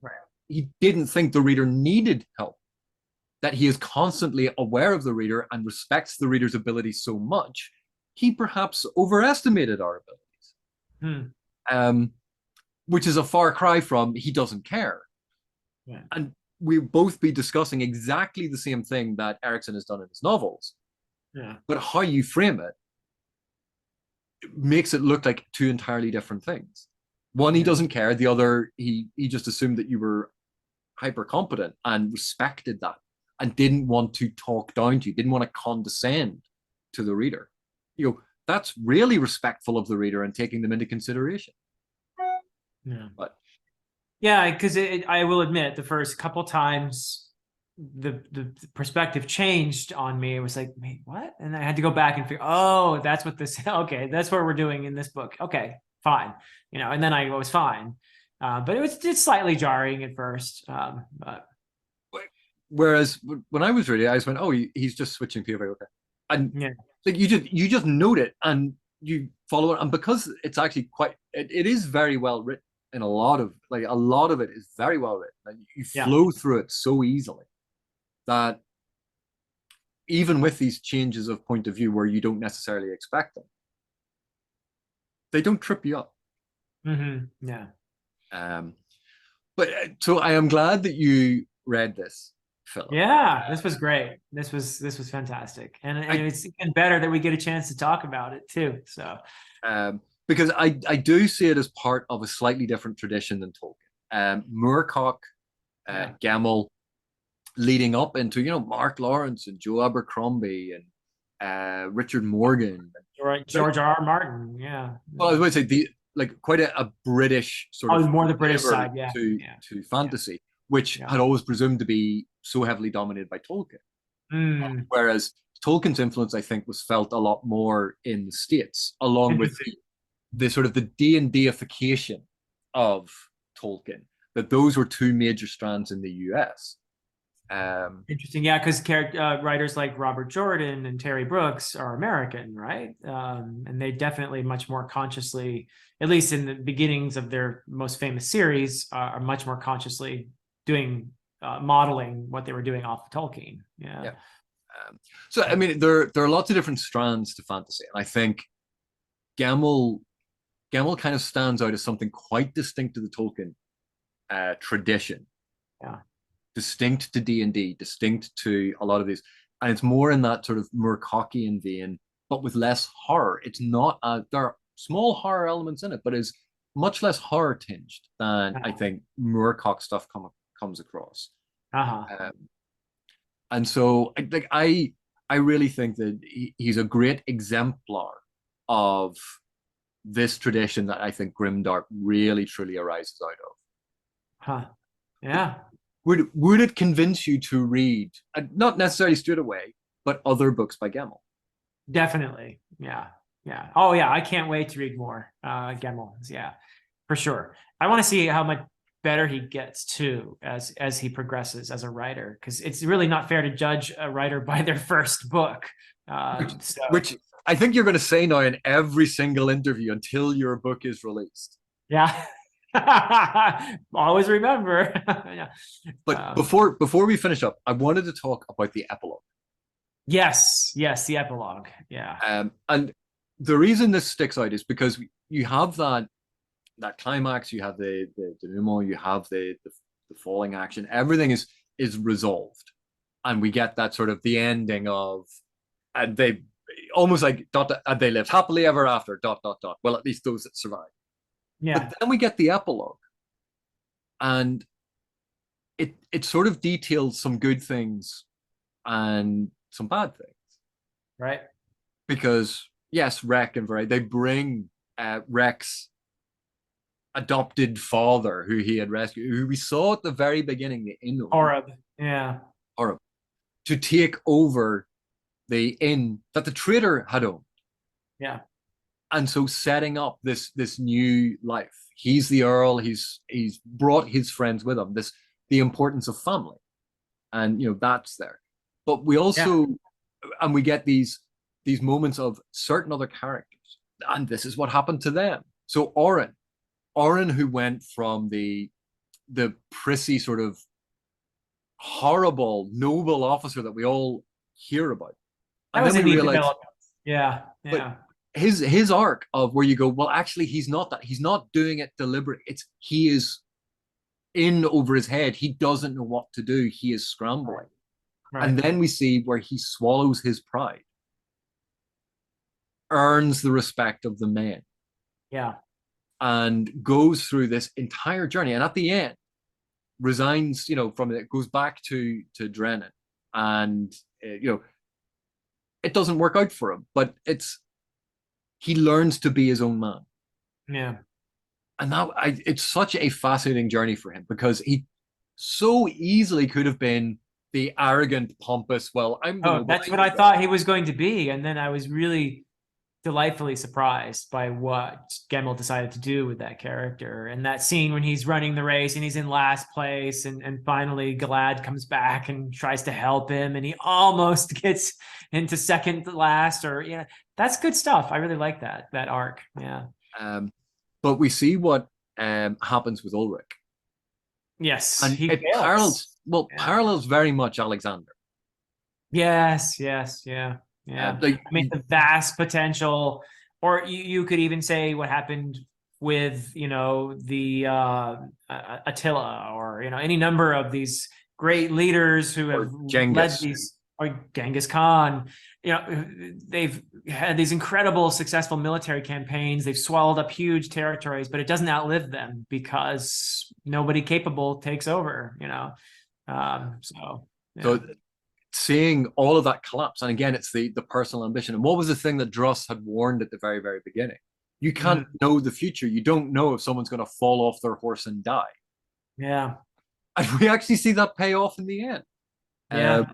Right. he didn't think the reader needed help. That he is constantly aware of the reader and respects the reader's ability so much, he perhaps overestimated our abilities. Hmm. Um, which is a far cry from he doesn't care. Yeah. And we both be discussing exactly the same thing that Erickson has done in his novels, Yeah. but how you frame it makes it look like two entirely different things. One, he Yeah. doesn't care. The other, he just assumed that you were hyper competent and respected that and didn't want to talk down to you, didn't want to condescend to the reader. That's really respectful of the reader and taking them into consideration. Yeah. But Yeah, because I will admit the first couple times the perspective changed on me. It was like, wait, what? And I had to go back and figure, oh, that's what this, okay, that's what we're doing in this book. Okay, fine. And then I was fine. But it's slightly jarring at first. But whereas when I was reading, I just went, "Oh, he's just switching POV, okay," and yeah, like you just note it and you follow it, and because it's actually it is very well written. In a lot of it is very well written, and you yeah. flow through it so easily that even with these changes of point of view where you don't necessarily expect them, they don't trip you up. Yeah. Um, but so I am glad that you read this, Philip. Yeah, this was great. This was fantastic. And I it's even better that we get a chance to talk about it too. So because I do see it as part of a slightly different tradition than Tolkien. Moorcock, yeah. Gemmell, leading up into Mark Lawrence and Joe Abercrombie and Richard Morgan. George R. R. Martin. Yeah. Well, I was going to say quite a British sort Oh, of more the British flavor side. Yeah. to Yeah. Yeah. fantasy, which Yeah. had always presumed to be so heavily dominated by Tolkien. Mm, Whereas Tolkien's influence, I think, was felt a lot more in the States, along with interesting. the sort of the D&Dification of Tolkien. That those were two major strands in the US. Interesting. Yeah, because writers like Robert Jordan and Terry Brooks are American, right? And they definitely much more consciously, at least in the beginnings of their most famous series, are much more consciously doing modeling what they were doing off of Tolkien. Yeah. Yeah. So I mean, there are lots of different strands to fantasy, and I think Gemmell kind of stands out as something quite distinct to the Tolkien tradition. Yeah. Distinct to D&D, distinct to a lot of these, and it's more in that sort of Moorcockian vein, but with less horror. It's not there are small horror elements in it, but is much less horror tinged than I think Moorcock stuff comes across. Uh-huh. And so, I really think that he's a great exemplar of this tradition that I think Grimdark really truly arises out of. Huh. Yeah. Would it convince you to read, not necessarily straight away, but other books by Gemmell? Definitely. Yeah. Yeah. Oh yeah. I can't wait to read more. Gemmell. Yeah, for sure. I want to see how much better he gets too as he progresses as a writer, because it's really not fair to judge a writer by their first book. So Which I think you're going to say now in every single interview until your book is released. yeah. Always remember. Yeah. But before we finish up, I wanted to talk about the epilogue. Yes, yes, the epilogue. Yeah. And the reason this sticks out is because you have that climax, you have the denouement, you have the falling action. Everything is resolved, and we get that sort of the ending of, and they almost like they lived happily ever after. Dot dot dot. Well, at least those that survive. Yeah. But then we get the epilogue, and it sort of details some good things and some bad things. Right. Because yes, Rec and Variety, they bring Rec's adopted father, who he had rescued, who we saw at the very beginning, the inn owner, Orb. Yeah. or to take over the inn that the trader had owned. Yeah. And so setting up this new life. He's the Earl. He's brought his friends with him. The importance of family, and that's there. But we Yeah. also, and we get these moments of certain other characters, and this is what happened to them. So Oren, who went from the prissy sort of horrible noble officer that we all hear about, That and was then a we neat realize, development. Yeah. but Yeah. his arc of where you go, well, actually, he's not that. He's not doing it deliberately. He is in over his head. He doesn't know what to do. He is scrambling. Right. And then we see where he swallows his pride, earns the respect of the men, Yeah. and goes through this entire journey. And at the end, resigns, from it, goes back to Drenai, and it doesn't work out for him. But he learns to be his own man. Yeah. And it's such a fascinating journey for him, because he so easily could have been the arrogant, pompous, well, I'm the Oh, noble. that's what I thought he was going to be. And then I was really delightfully surprised by what Gemmell decided to do with that character. And that scene when he's running the race and he's in last place, and finally Glad comes back and tries to help him, and he almost gets into second to last, or that's good stuff. I really like that arc. Yeah. But we see what happens with Ulrich. Yes, And he it fails. parallels very much Alexander. Yes, yes, yeah, yeah. I mean, the vast potential, or you could even say what happened with the Attila, or any number of these great leaders who have led these, or Genghis Khan. They've had these incredible successful military campaigns. They've swallowed up huge territories, but it doesn't outlive them because nobody capable takes over. So seeing all of that collapse, and again, it's the personal ambition. And what was the thing that Druss had warned at the very, very beginning? You can't know the future. You don't know if someone's going to fall off their horse and die. Yeah. And we actually see that pay off in the end. Yeah.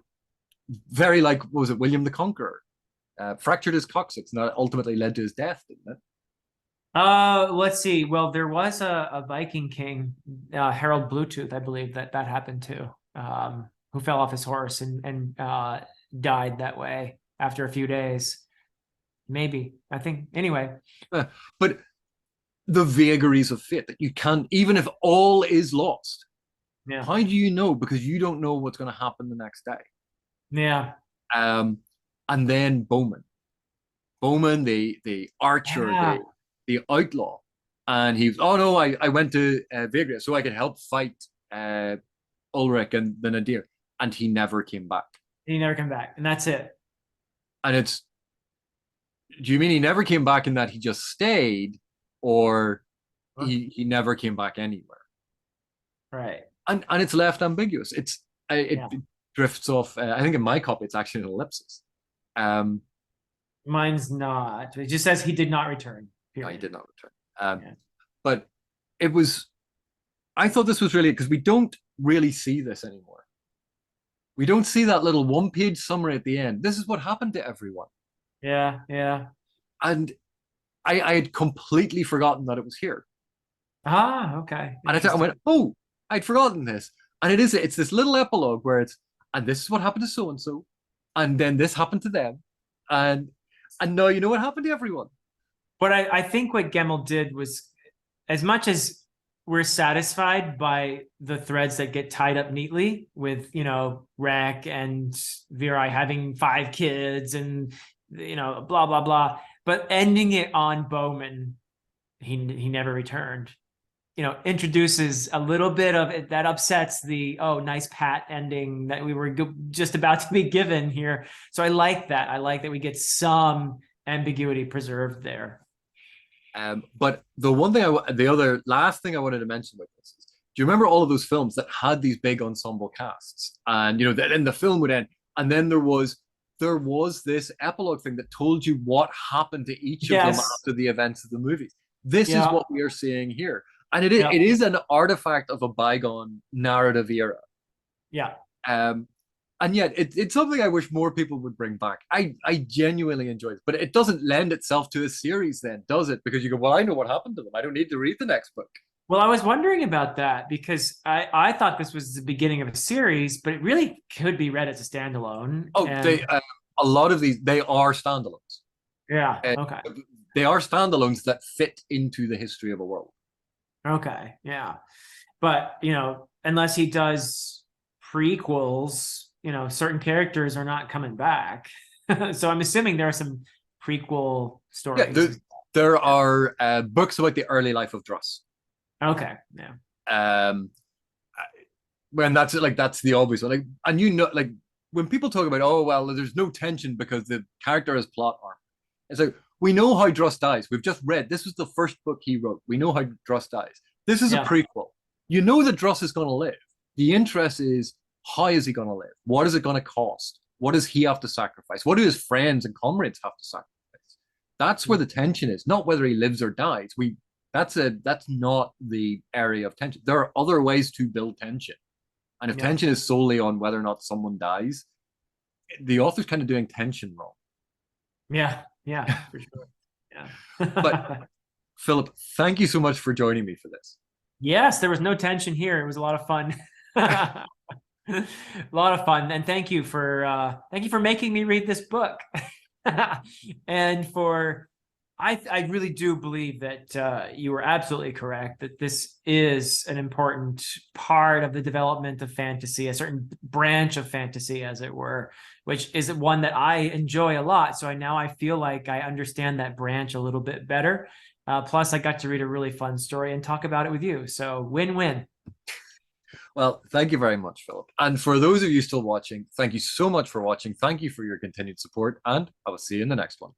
Very like, what was it, William the Conqueror? Fractured his coccyx, and that ultimately led to his death, didn't it? Let's see. Well, there was a Viking king, Harold Bluetooth, I believe that happened to, who fell off his horse and died that way after a few days. Maybe, I think. Anyway. But the vagaries of fate, that you can't, even if all is lost, how do you know? Because you don't know what's going to happen the next day. Yeah. And then Bowman, the archer, the outlaw, and he was, oh no, I went to Vagria so I could help fight Ulrich and the Nadir, and he never came back. He never came back, and that's it. And do you mean he never came back in that he just stayed, or he never came back anywhere? Right. And it's left ambiguous. It drifts off. I think in my copy it's actually an ellipsis. Mine's not. It just says he did not return. No, he did not return. But it was. I thought this was really, because we don't really see this anymore. We don't see that little one-page summary at the end. This is what happened to everyone. Yeah, yeah. And I had completely forgotten that it was here. Ah, okay. And I went, oh, I'd forgotten this. And it's this little epilogue where and this is what happened to so-and-so, and then this happened to them. And now you know what happened to everyone. But I think what Gemmell did was, as much as we're satisfied by the threads that get tied up neatly with, Rek and Virai having 5 kids and, blah, blah, blah. But ending it on Bowman, he never returned, introduces a little bit of it that upsets the, oh, nice pat ending that we were just about to be given here. So I like that. I like that we get some ambiguity preserved there. But the other last thing I wanted to mention about this is, do you remember all of those films that had these big ensemble casts? And then the film would end, and then there was this epilogue thing that told you what happened to each of them after the events of the movies. This is what we are seeing here, and it is an artifact of a bygone narrative era. Yeah. And yet it's something I wish more people would bring back. I genuinely enjoy it, but it doesn't lend itself to a series then, does it? Because you go, well, I know what happened to them. I don't need to read the next book. Well, I was wondering about that because I thought this was the beginning of a series, but it really could be read as a standalone. Oh, a lot of these, they are standalones. Yeah, okay. They are standalones that fit into the history of a world. Okay, yeah. But, unless he does prequels, certain characters are not coming back. So I'm assuming there are some prequel stories. Yeah, there are books about the early life of Druss. Okay, yeah. When that's the obvious one. And when people talk about, oh well, there's no tension because the character has plot armor. It's like, we know how Druss dies. We've just read. This was the first book he wrote. We know how Druss dies. This is a prequel. You know that Druss is going to live. The interest is, how is he going to live? What is it going to cost? What does he have to sacrifice? What do his friends and comrades have to sacrifice? That's where the tension is, not whether he lives or dies. That's not the area of tension. There are other ways to build tension. And if tension is solely on whether or not someone dies, the author's kind of doing tension wrong. Yeah, for sure. Yeah. But Philip, thank you so much for joining me for this. Yes, there was no tension here. It was a lot of fun. A lot of fun. And thank you for making me read this book. And I really do believe that you were absolutely correct, that this is an important part of the development of fantasy, a certain branch of fantasy, as it were, which is one that I enjoy a lot. So I feel like I understand that branch a little bit better. Plus, I got to read a really fun story and talk about it with you. So win-win. Well, thank you very much, Philip. And for those of you still watching, thank you so much for watching. Thank you for your continued support, and I will see you in the next one.